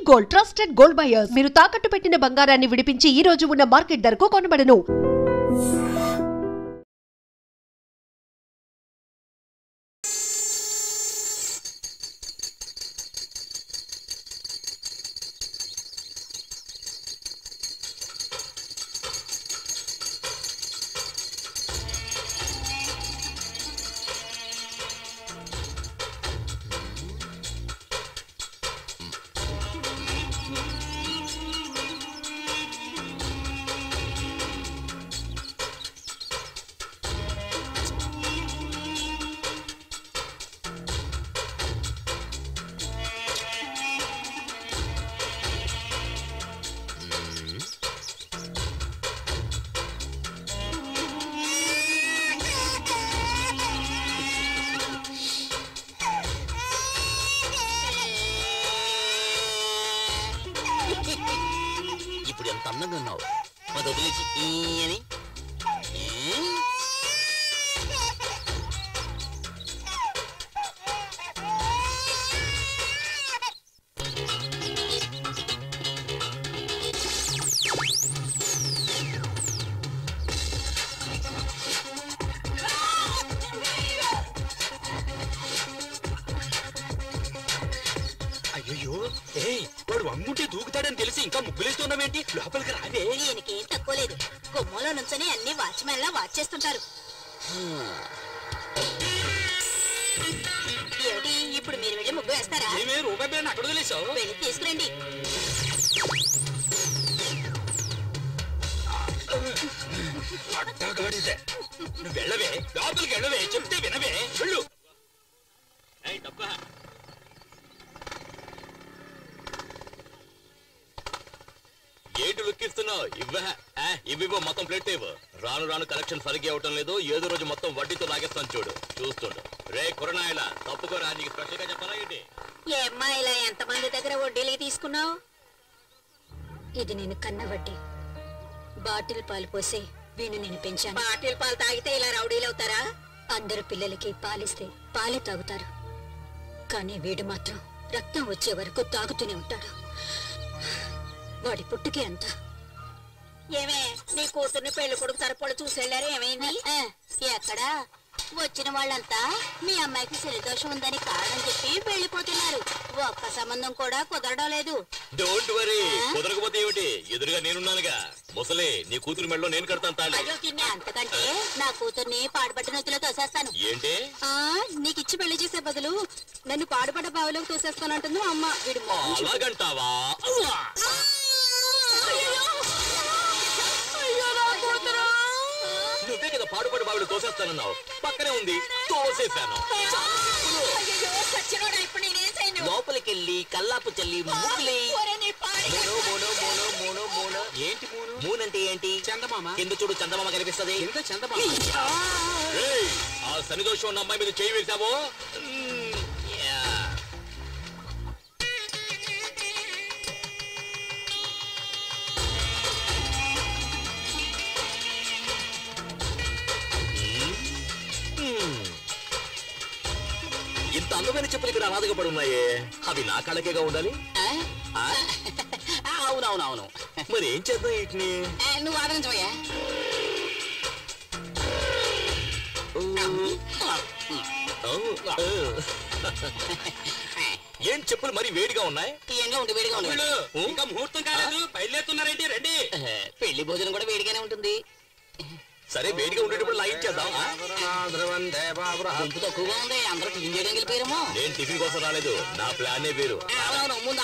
Gold, trusted gold buyers. మీరు తాకట్టు పెట్టిన బంగారాన్ని విడిపించి ఈ రోజు ఉన్న మార్కెట్ ధరకు కొనబడను. ఇప్పుడు ఎంత అందంగా ఉన్నావు అది వదిలేసి అని అయ్యో వాడు వంగుంటే దూకుతాడని తెలిసి ఇంకా ముగ్గులేస్తున్నావేంటి? లోపలికి రావే. ఈయనకేం తక్కువ లేదు. గుమ్మంలో నుంచొని అన్ని వాచ్మెన్ లా వాచ్ చేస్తుంటారు. ఏమిటి ఇప్పుడు మీరు వెళ్ళి ముగ్గు వేస్తారా? ఏమే రూపాయి బిళ్ళని అక్కడ వదిలేసావు? వెళ్ళి తీసుకురండి. అడ్డగాడిదే. నువ్వు వెళ్ళవే, లోపలికి వెళ్ళవే, చెప్తే వినవే, వెళ్ళు. ఏంటి లుక్కిస్తున్నావు? ఇవ్వ మొత్తం ప్లేట్ ఇవ్వు. రాను రాను కలెక్షన్ సరిగ్గా అవటం లేదు. ఏదో రోజు మొత్తం వడ్డీతో లాగేస్తాను చూడు. చూస్తుండు. రే కురనాయలా తప్పుకోరా, నీకు స్పెషల్ గా చెప్పాలా ఏంటి? ఏమ్మా ఇలా ఎంతమంది దగ్గర వడ్డీలకి తీసుకున్నావు? ఇది నేను కన్న వడ్డీ. బాటిల్ పాలు పోసి వీణు నేను పెంచాను. బాటిల్ పాలు తాగితే ఇలా రౌడీలు అవుతారా? అందరు పిల్లలకి పాలిస్తే పాలే తాగుతారు. కానీ వీడు మాత్రం రక్తం వచ్చే వరకు తాగుతూనే ఉంటాడు. వాడి పుట్టుకే అంత. ఏమే నీ కూతుర్ని పెళ్లి కొడుకు తరపుడు చూసేళ్ళారు, ఏమైంది? ఎక్కడా వచ్చిన వాళ్ళంతా మీ అమ్మాయికి శనిదోషం ఉందని కారణం చెప్పి వెళ్ళిపోతున్నారు. ఒక్క సంబంధం కూడా కుదరడం లేదు. డోంట్ వరీ, కుదరకపోతే ఏమిటి, ఎదురుగా నేనున్నానుగా. ముసలే నీ కూతురు మెడలో నేను కడతాను తాళి. అంతకంటే నా కూతుర్ని పాడుపడ్డ నొత్తులో తోసేస్తాను. ఏంటి? నీకు ఇచ్చి పెళ్లి చేసే బదులు నన్ను పాడుపడ్డ బావిలోకి తోసేస్తానంటుంది అమ్మ. వీడు అలాగంటావా? నువ్వే కదా పాడుపడి బావిలో తోసేస్తానన్నావు. పక్కనే ఉంది, తోసేశాను. లోపలికెళ్ళి కల్లాపు చల్లి ముగ్గులి. ఏంటి మూనంటే ఏంటి? చందమామ. కింద చూడు, చందమామ కనిపిస్తుంది. ఆ శనిదోషం ఉన్న అమ్మాయి మీద చేయి వేసావో ఇంత అందమైన చెప్పులు ఇక్కడ అనాథగా పడి ఉన్నాయే, అవి నా కళ్ళకేగా ఉండాలి. అవునవునవును. మరి ఏం చేద్దాం వీటిని? నువ్వు ఆదరించవయ్యా. ఏం చెప్పులు మరి వేడిగా ఉన్నాయి? వేడిగా ఉన్నాయి. ఇంకా ముహూర్తం కాలేదు, బయలుదేరుతున్నారేంటి? రండి. పెళ్లి భోజనం కూడా వేడిగానే ఉంటుంది. సరే వేడిగా ఉండేటప్పుడు లాగించేద్దాం. గుంపు తక్కువగా ఉంది, అందరూ టిఫిన్ చేయడానికి వెళ్ళిపోయారేమో. నేను టిఫిన్ కోసం రాలేదు, నా ప్లానే వేరు. ముందు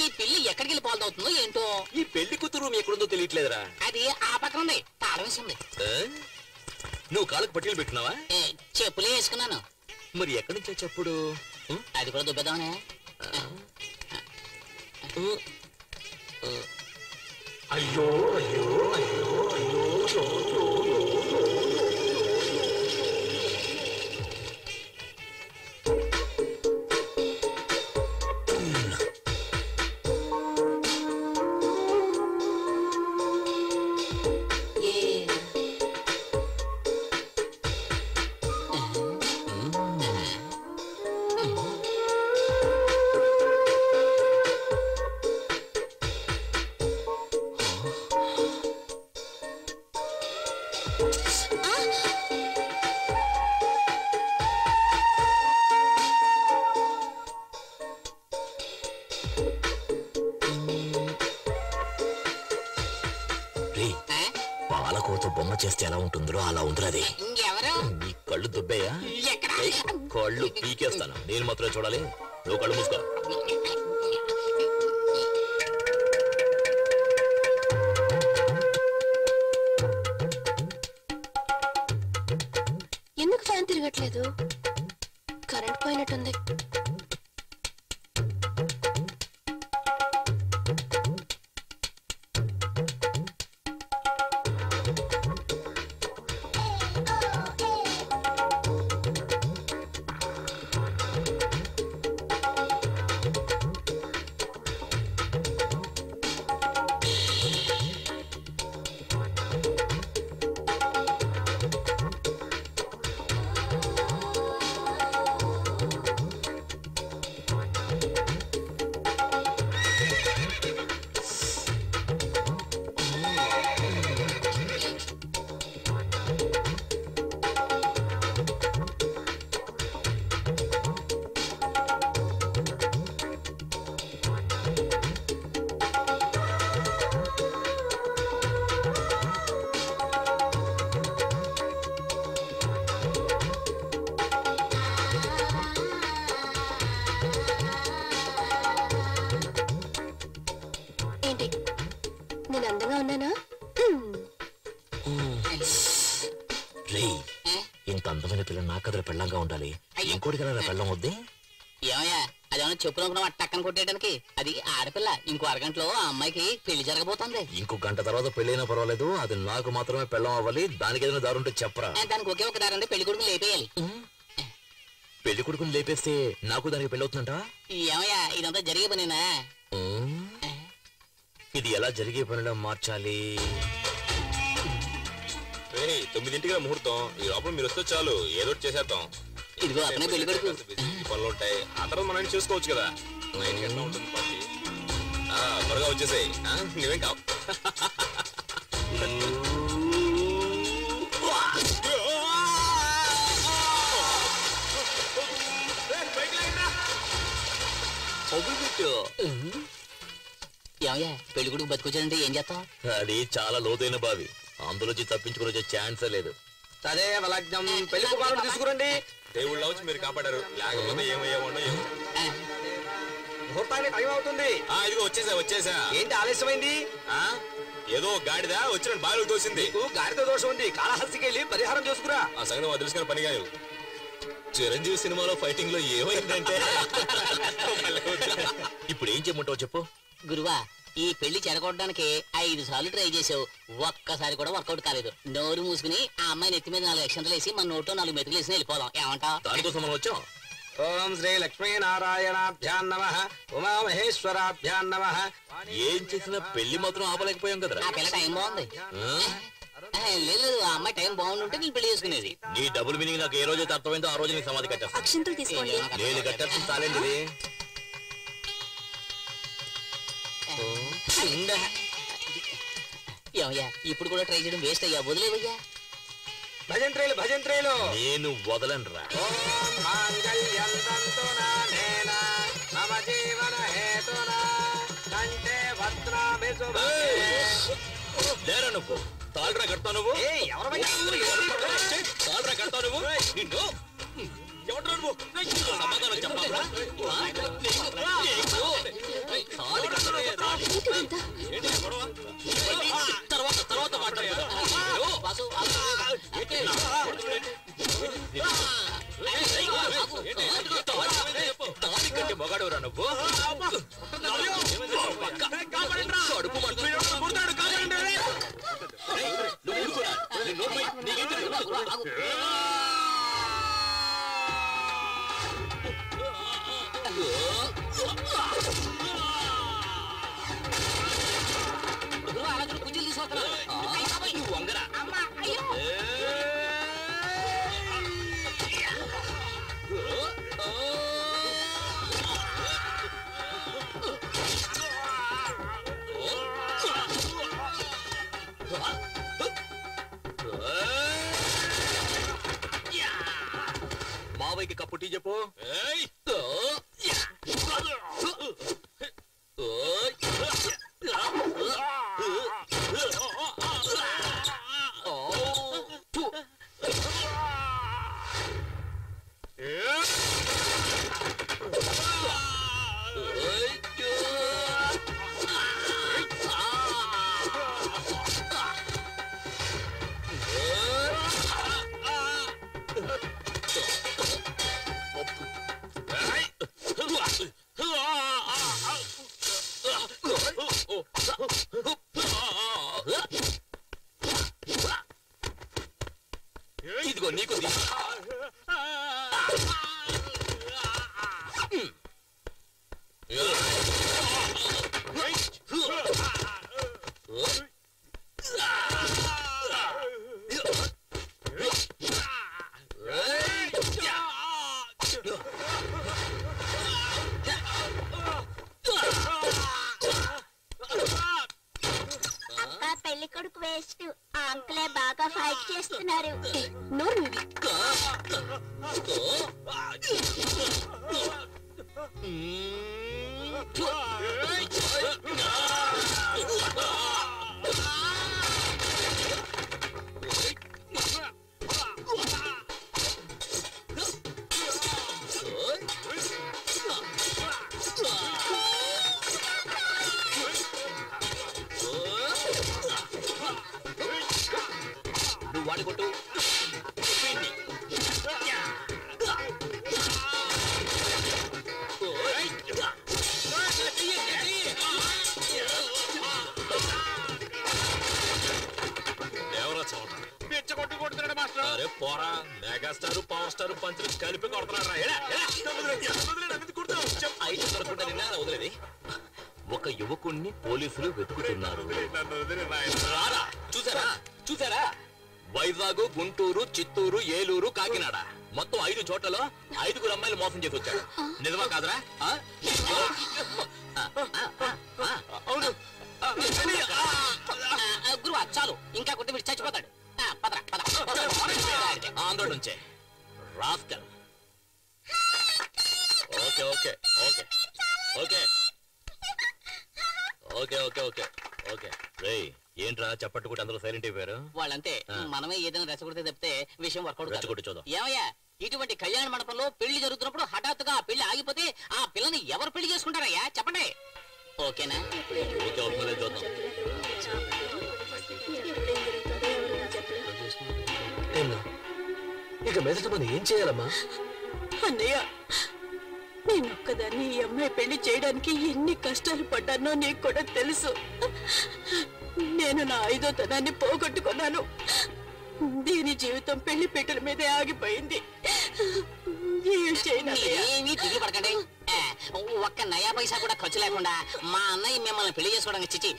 ఈ పిల్లి ఎక్కడికి వెళ్ళి పాలు అవుతుందో ఏంటో. ఈ పెళ్లి కూతురు ఎక్కడుందో తెలియట్లేదురా. అది ఆ పక్కన ఉంది, తాళం వేసింది. నువ్వు కాళ్ళకు పట్టీలు పెట్టినావా? చెప్పులే వేసుకున్నాను. మరి ఎక్కడి నుంచో చెప్పుడు? అది కూడా దుబ్బేద్దామనే. అయ్యో అయ్యో అయ్యో అయ్యో మెలకువతో బొమ్మ చేస్తే ఎలా ఉంటుందో అలా ఉందిరాది. నీ కళ్ళు దుబ్బయ్యా, కళ్ళు పీకేస్తాను. నేను మాత్రమే చూడాలి, నువ్వు కళ్ళు మూసుకో. ఎందుకు ఫ్యాన్ తిరగట్లేదు? కరెంట్ పోయినట్టుంది. నేను అందంగా ఉన్నానా? ఇంత అందమైన పిల్ల నా కథల పెళ్ళంగా ఉండాలి. ఇంకోటి కదా పెళ్ళం వద్దే. ఏమయ్యా అదేమన్నా చెప్పునుకున్నాం టక్కన కొట్టేయడానికి? అది ఆడపిల్ల. ఇంకో అరగంటలో ఆ అమ్మాయికి పెళ్లి జరగబోతుంది. ఇంకో గంట తర్వాత పెళ్ళైనా పర్వాలేదు, అది నాకు మాత్రమే పెళ్ళం అవ్వాలి. దానికి ఏదైనా దారుంటే చెప్పరా? దానికి ఒకే ఒక దారంటే పెళ్లి కొడుకుని లేపేయాలి. పెళ్లి కొడుకుని లేపేస్తే నాకు దానికి పెళ్ళి అవుతుందంట. ఏమయ్యా ఇదంతా జరిగే పనేనా? ఇది ఎలా జరిగే పనిలో మార్చాలి? 9ంటికి ముహూర్తం. ఈ లోపల మీరు వస్తే చాలు, ఏదో చేసేద్దాం. ఇదిగో అతనే పెళ్లి కొడుకు. పనులు ఉంటాయి, ఆ తర్వాత మనం చూసుకోవచ్చు కదా. 9 గంటల ఉంటుంది పార్టీ. త్వరగా వచ్చేసాయి, నువ్వేం కావు. ఏమయ్యా పెళ్లి కొడుకు బతికొచ్చాడంటే ఏం చేస్తాం? అది చాలా లోతైన బావి, అందులోంచి తప్పించుకుని వచ్చే ఛాన్సే లేదు. సరే లగ్నం పెళ్లి కుమారుడు తీసుకురండి. దేవుళ్ళ వచ్చి మీరు కాపాడారు, లేకపోతే ఏమయ్యేవాడో ఏమో. ముహూర్తానికి టైం అవుతుంది. ఇదిగో వచ్చేసా. ఏంటి ఆలస్యమైంది? ఏదో గాడిద వచ్చిన బావిలో తోసింది. గాడిద దోషం ఉంది, కాళహస్తికి వెళ్ళి పరిహారం చేసుకురా. ఆ సంగతి మా తెలుసుకున్న పని కాదు. చిరంజీవి సినిమాలో ఫైటింగ్ లో ఏమైందంటే ఇప్పుడు ఏం చేయమంటావు చెప్పు. గురువా ఈ పెళ్లి చెడగొట్టడానికి 5 సార్లు ట్రై చేసావు, ఒక్కసారి కూడా వర్కౌట్ కాలేదు. నోరు మూసుకుని ఆ అమ్మాయి నెత్తి మీద 4 అక్షంతలు వేసి మన నోట్లో 4 మెతుకులు వేసి వెళ్ళిపోదాం. ఏమంటావు? దానికోసం మనం వచ్చాం. ఓం శ్రీ లక్ష్మీ నారాయణాభ్యాం నమః, ఉమామహేశ్వరాభ్యాం నమః. ఏం చేసినా పెళ్లి మాత్రం ఆపలేకపోయాం కదరా. ఆ పిల్ల టైం బాగుంది. లేదు ఆ అమ్మాయి టైం బాగుంటుంటే నేను పెళ్లి చేసుకునేది. నీ డబుల్ మీనింగ్ నాకు ఏ రోజైతే అర్థమైందో ఆ రోజు నీకు సమాధి కట్టేస్తా. అక్షంతలు తీసుకోండి. నేను కట్టేస్తాను తాలేండి. ఏమయ్యా ఇప్పుడు కూడా ట్రై చేయడం వేస్ట్ అయ్యా, వదిలేవయ్యా. భజంత్రేలు భజంత్రేలు. నేను వదలను రా. మమ జీవన హేతునా కంటే భద్రాభి శుభే. లేరా నువ్వు తాళ్ళరా కడతావు నువ్వు. తాళ్ళరా కడతావు నువ్వు. నిన్ను ఎవరు నువ్వు సమాధానం చెప్పాలా? తర్వాత మాట్లాడతాను. తాళి కంటే మొగాడురా నువ్వు. కడుపు మంటున్నాడు. కుర్చీలు తీసుకొస్తున్నా. వంగరా మావయ్యకి కప్పు టీ చెప్పు. పెళ్లి కొడుకు వేస్ట్ ఆ అంకులే బాగా ఫైట్ చేస్తున్నారు. నోరు నువ్వు వాడి కొట్టు. అరే పోరా, మెగాస్టార్ పవర్ స్టార్ పంచులు కలిపి కొడుతున్నాడు. వదిలేది. ఒక యువకుణ్ణి పోలీసులు వెతుకుతున్నారు. చూసారా చూసారా? వైజాగ్, గుంటూరు, చిత్తూరు, ఏలూరు, కాకినాడ మొత్తం 5 చోట్లలో 5 అమ్మాయిలు మోసం చేసి వచ్చాడు. నిజమా కాదురా? అవును. గురువా చాలు, ఇంకా కొట్టి మీరు చచ్చిపోతాడు. ఆంధ్ర నుంచే rascal. Okay okay okay okay okay okay okay okay. రేయ్ ఏంట్రా చప్పట్టుకుంటే అందరూ సైలెంట్ అయిపోయారు? వాళ్ళంతే. మనమే ఏదైనా రెచ్చగొడితే తప్పితే విషయం వర్కౌట్ రెచ్చగొట్టి చూద్దాం. ఏమయ్యా, ఇటువంటి కళ్యాణ మండపంలో పెళ్లి జరుగుతున్నప్పుడు హఠాత్తుగా ఆ పెళ్లి ఆగిపోతే ఆ పిల్లని ఎవరు పెళ్లి చేసుకుంటారయ్యా చెప్పండి. ఓకేనా? ఓకే ఓకే చూద్దాం. ఇక మెదట మనం ఏం చేయాలమ్మా? అన్నయ్య, నేనొక్కదాన్ని ఈ అమ్మాయి పెళ్లి చేయడానికి ఎన్ని కష్టాలు పడ్డానో నీకు కూడా తెలుసు. నేను నా 5వ తనాన్ని పోగొట్టుకున్నాను. దీని జీవితం పెళ్లి పీటల మీదే ఆగిపోయింది. ఏమీ దిగులు పడకండి. ఒక్క నయా పైసా కూడా ఖర్చు లేకుండా మా అన్నయ్య మిమ్మల్ని పెళ్లి చేసుకోవడానికి చిచ్చి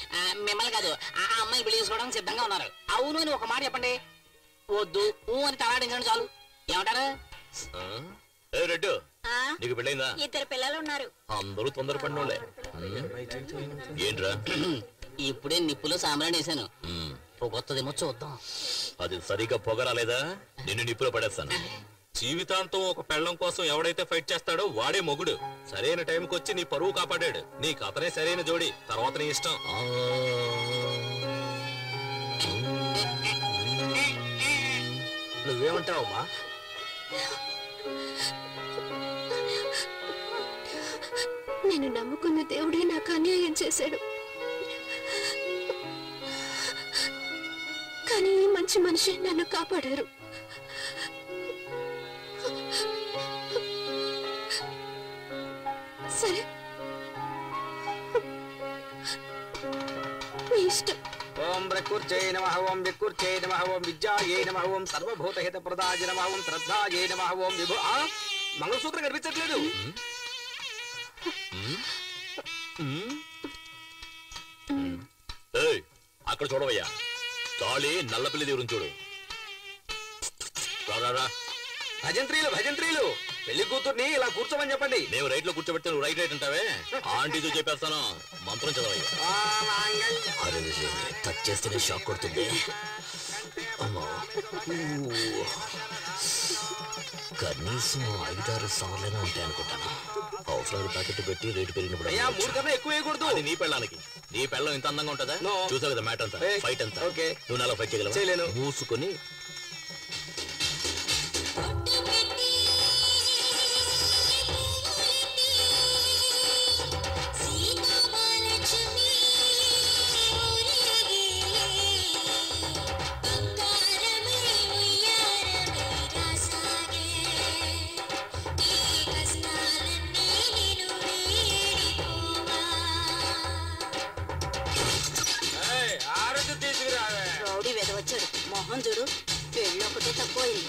మిమ్మల్ని కాదు ఆ అమ్మాయి పెళ్లి చేసుకోవడానికి సిద్ధంగా ఉన్నారు. అవును అని ఒక మాట చెప్పండి. వద్దు అని తలాడించండి చాలు. ఏమంటారు? రెడ్డు, నీకు పెళ్ళైందా? 2 పిల్లలు ఉన్నారు. అందరూ తొందరపడినోళ్ళే. ఏంట్రా? ఇప్పుడే నిప్పులో సాంబ్రాణి వేసాను. పొగొత్తదేమో చూద్దాం. అది సరిగా పొగరాలేదా నిన్ను నిప్పులో పడేస్తాను. జీవితాంతం ఒక పెళ్ళం కోసం ఎవడైతే ఫైట్ చేస్తాడో వాడే మొగుడు. సరైన టైంకి వచ్చి నీ పరువు కాపాడాడు. నీకు అతనే సరైన జోడి, తర్వాత నీ ఇష్టం. నువ్వేమంటావమ్మా? నేను నమ్ముకున్న దేవుడే నాకు అన్యాయం చేశాడు. కానీ ఈ మంచి మనిషి నన్ను కాపాడారు. సరే, మీ ఇష్టం. ఓం ప్రకృత్యై నమః, ఓం వికృత్యై నమః, ఓం విద్యాయై నమః, ఓం సర్వభూతహిత ప్రదాయ నమః, ఓం శ్రద్ధాయై నమః, ఓం విభు. మంగళసూత్రం కనిపించట్లేదు. అక్కడ చూడవయ్యా, తాళి నల్లపిల్లి దేవుని చూడు. రారా. భజంత్రీలు పెళ్లి కూతుర్ని ఇలా కూర్చోమని చెప్పండి. మేము రైట్ లో కూర్చోబెడితే నువ్వు రైట్ రైట్ అంటావే. ఆంటీతో చెప్పేస్తాను. మంత్రం చదవయ్యా. అరే టచ్ చేస్తేనే షాక్ కొడుతుంది. కనీసం 5-6 సార్లైనా ఉంటాయి అనుకుంటాను. అవసరాలు ప్యాకెట్ పెట్టి రేటు పెరిగినప్పుడు 3 కన్నా ఎక్కువ వేయకూడదు. అది నీ పెళ్ళానికి. నీ పెళ్ళం ఇంత అందంగా ఉంటుందా? చూసావు కదా మ్యాట్ అంతా, ఫైట్ అంతా. నువ్వు నాలో ఫైట్ చేయగలవా? మూసుకొని రౌడీ వెదవచ్చాడు. మొహం చూడు, పెళ్ళి ఒకటే తక్కువైంది.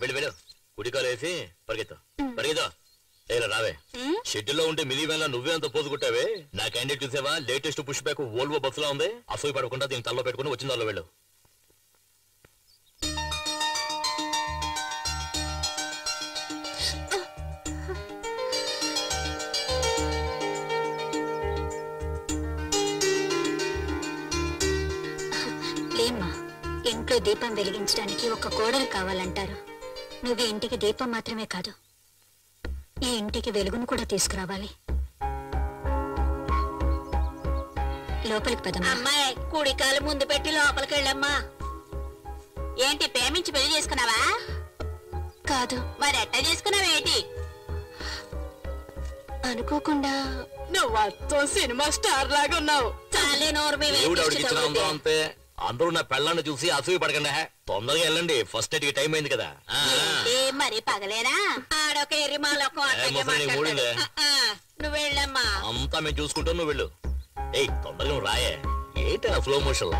వెళ్ళు వెళ్ళు కుడికాలు వేసి పరిగెత్తా పరిగెత్తా ఏలా రావే షెడ్యూల్లో ఉంటే మినీ వ్యాన్ లా నువ్వే అంత పోజు కొట్టావే నా క్యాండిడేట్ చూసావా లేటెస్ట్ పుష్ బ్యాక్ వోల్వో బస్సులా ఉంది అసూయ పడకుండా దీన్ని తల్లో పెట్టుకుని వచ్చిన దానిలో వెళ్ళు లేమ్మా ఇంట్లో దీపం వెలిగించడానికి ఒక కోడలు కావాలంటారు. నువ్వు ఇంటికి దీపం మాత్రమే కాదు, ఈ ఇంటికి వెలుగును కూడా తీసుకురావాలి. లోపలికి పదమ్మా. అమ్మాయి కుడికాలు ముందు పెట్టి లోపలికి వెళ్ళమ్మా. ఏంటి ప్రేమించి పెళ్లి చేసుకున్నావా? కాదు, మరి ఎట్ట చేసుకున్నావేంటి? అనుకోకుండా. నువ్వు అత్తో సినిమా స్టార్ లాగా ఉన్నావు. చాలే నోరు దేవుడు ఆవిడకి ఇచ్చిన అందం అంతే. అందరూ నా పెళ్ళాన్ని చూసి అసూయ పడకండి. తొందరగా వెళ్ళండి, ఫస్ట్ నైట్ కి టైం అయింది కదా. మరి పగలేనా? ఆడొక ఎర్రిమాలొక నువ్వు వెళ్ళమ్మా. అంతా మేము చూసుకుంటాం, నువ్వు వెళ్ళు. ఏయ్ తొందరగా నువ్వు రాయే. ఏంటి స్లో మోషన్?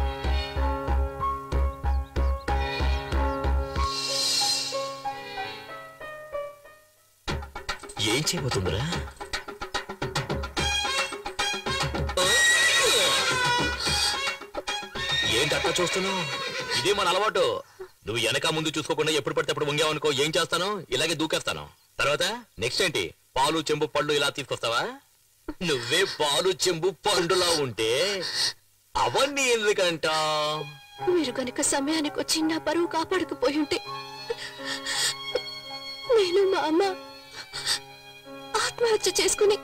ఏం చేయబోతుందిరా? ఏంటి అట్లా చూస్తున్నావు? ఇదే మన అలవాటు. నువ్వు వెనక ముందు చూసుకోకుండా ఎప్పుడు పడితే అప్పుడు వంగావనుకో, ఏం చేస్తాను? ఇలాగే దూకేస్తాను. తర్వాత నెక్స్ట్ ఏంటి? పాలు చెంబు పళ్ళు ఇలా తీసుకొస్తావా? నువ్వే పాలు చెంబు పండులా ఉంటే అవన్నీ ఎందుకంట? మీరు కనుక సమయానికి వచ్చి నా పరువు కాపాడకపోయి ఉంటే నేను మా అమ్మ ఆత్మహత్య చేసుకుని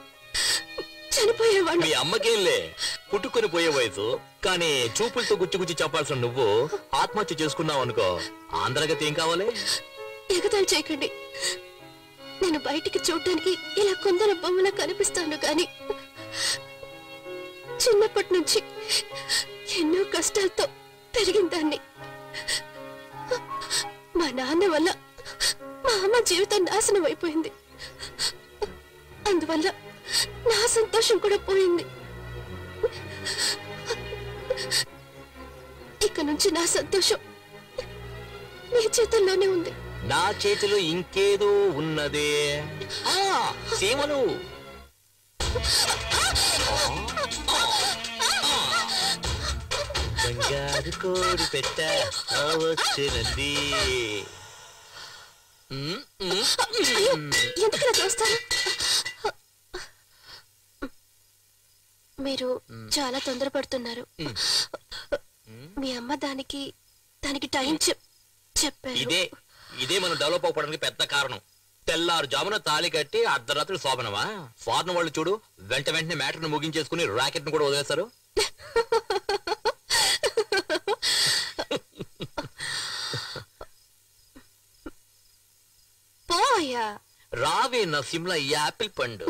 చనిపోయేవాడు. మీ అమ్మకేంలే, పుట్టుకొని పోయే వయసు. కానీ చూపులతో గుచ్చి గుచ్చి చెప్పాల్సిన నువ్వు ఆత్మహత్య చేసుకున్నావు అనుకో, ఆంధ్రగతి ఏం కావాలి? ఎగతాళి చేయకండి. నేను బయటికి చూడటానికి ఇలా కొందరు బొమ్మలా కనిపిస్తాను గాని చిన్నప్పటి నుంచి ఎన్నో కష్టాలతో పెరిగిన దాన్ని. మా నాన్న వల్ల మా అమ్మ జీవితం నాశనం అయిపోయింది. అందువల్ల నా సంతోషం కూడా పోయింది. ఇక నుంచి నా సంతోషం నీ చేతుల్లోనే ఉంది. నా చేతిలో ఇంకేదో ఉన్నదే. సీమలు బంగారు కోడి పెట్ట వచ్చినంది. ఎందుకలా చూస్తారు? మీరు చాలా తొందరపడుతున్నారు. మీ అమ్మ దానికి టైం చెప్పారు. ఇదే మనం డెవలప్ అవ్వడానికి పెద్ద కారణం. తెల్లారు జామున తాళి కట్టి అర్ధరాత్రి శోభనమా? ఫారెన్ వాళ్ళు చూడు, వెంటనే మ్యాటర్ను ముగించేసుకుని రాకెట్ ను కూడా వదిలేస్తారు. పోయా రావే నా సిమ్లా యాపిల్ పండు.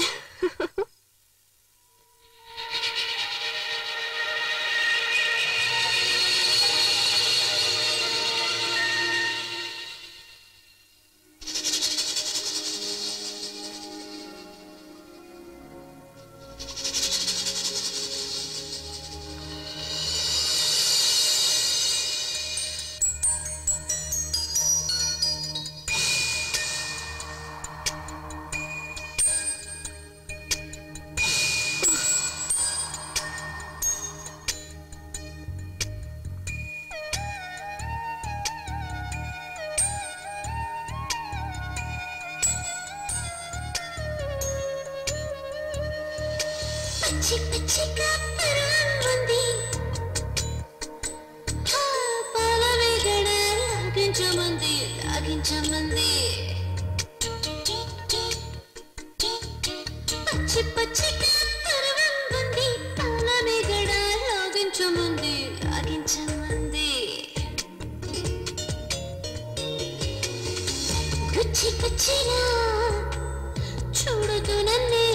చూడదు నన్నే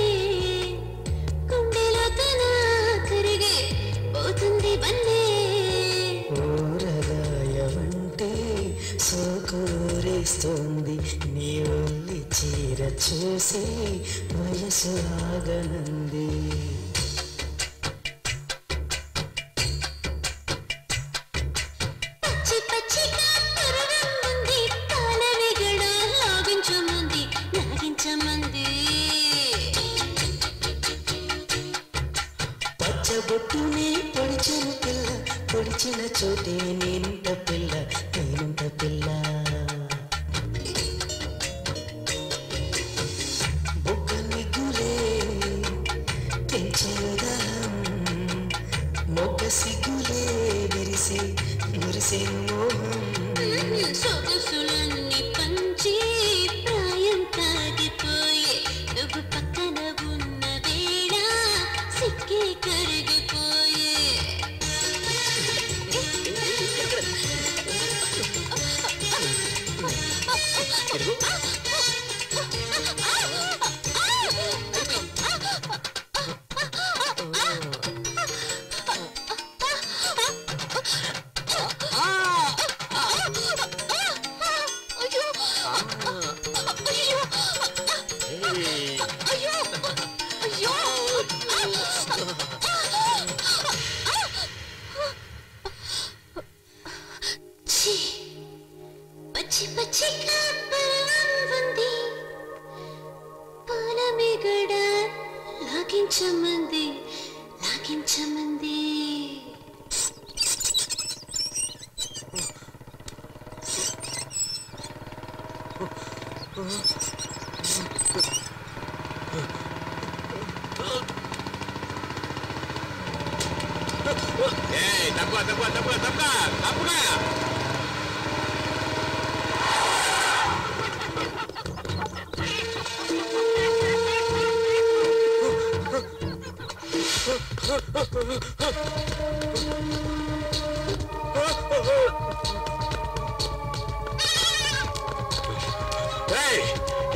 గుండెలో తన కరిగే పోతుంది బన్నే. ఊరగాయవంటే సోకూరేస్తోంది నీ ఒల్లి చీర చూసి వయసు ఆగనంది. పచ్చి పచ్చిగా పరువం ఉంది పాల విగడ పొడిచిన చోటే నేనుంట పిల్ల నేనుంట పిల్ల బొగ్గ నిగ్గులే తెంచేదాం మొగ్గ సిగ్గులే విరిసి మురిసే మోహం సొగసులన్నీ పంచి ప్రాయం తాగిపోయే నువ్వు పక్కన ఉన్న వేళ సిక్కే కరిగిపోయే పచ్చి పచ్చి కాపలాంది పాలమిగడ లాగించమంది లాగించమంది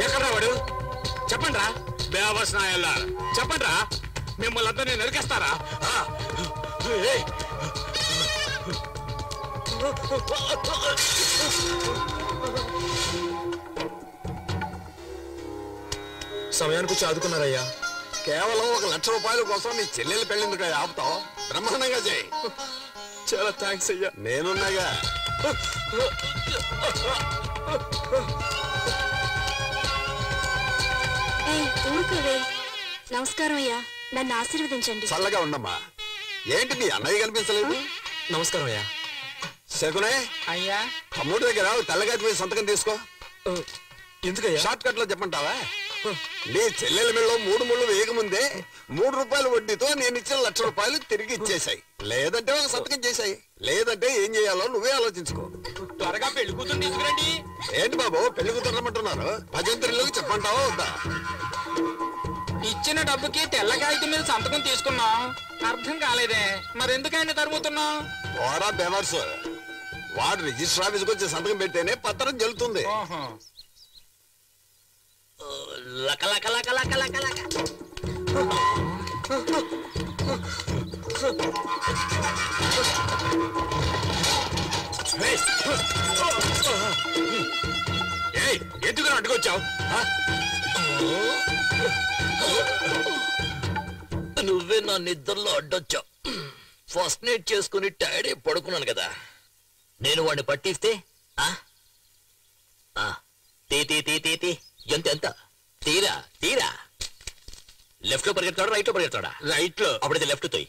ఎక్కడ్రా వాడు? చెప్పండి రా బేవస్ నాయల్లా, చెప్పండి రా, మిమ్మల్ని అంతా నేను నరికేస్తారా? సమయానికి చాదుకున్నారయ్యా. కేవలం 1,00,000 రూపాయల కోసం నీ చెల్లెలు పెళ్ళిందుకు ఆపుతావు? బ్రహ్మాండంగా చేయి. చాలా థ్యాంక్స్ అయ్యా. నేనున్నాగా. ఊరుకోవే. నమస్కారం అయ్యా, నన్ను ఆశీర్వదించండి. చల్లగా ఉండమ్మా. ఏంటి మీ అన్నయ్య కనిపించలేదు? నమస్కారం అయ్యా. శకునే అయ్యా తమ్ముడి దగ్గర తెల్లగాటి మీద సంతకం తీసుకో. ఎందుకయ్యా? షార్ట్ కట్ లో చెప్పంటావా? నీ చెల్లెల మెళ్ళలో 3 ముళ్ళు వేయకముందే 3 రూపాయల వడ్డీతో నేను ఇచ్చిన 1,00,000 రూపాయలు తిరిగి ఇచ్చేసాయి. లేదంటే ఒక సంతకం చేశాయి. లేదంటే ఏం చేయాలో నువ్వే ఆలోచించుకో. త్వరగా పెళ్లి కూతురు తీసుకురండి. ఏంటి బాబు పెళ్లి కుదరమంటున్నారు? భజంత్రిలోకి చెప్పంటావా వద్దా? ఇచ్చిన డబ్బుకి తెల్ల కాగితం మీద సంతకం తీసుకున్నాం. అర్థం కాలేదే, మరెందుకైనా తరుముతున్నాం? వాడా బెవర్స్. వాడు రిజిస్టర్ ఆఫీస్కి వచ్చి సంతకం పెడితేనే పత్రం చెల్లుతుంది. లక లక లక లక లక లక. ఎందుకు అడ్డుకొచ్చావు? నువ్వే నా నిద్రలో అడ్డొచ్చావు. ఫస్ట్ నైట్ చేసుకుని టైర్డ్ అయి పడుకున్నాను కదా, నేను వాడిని పట్టిస్తే తీ తీ తీ తీ తీ ఎంత ఎంత తీరా తీరా. లెఫ్ట్ లో పరిగెడతాడా రైట్ లో పరిగెడతాడా? రైట్ లో. అప్పుడైతే లెఫ్ట్ తోయి.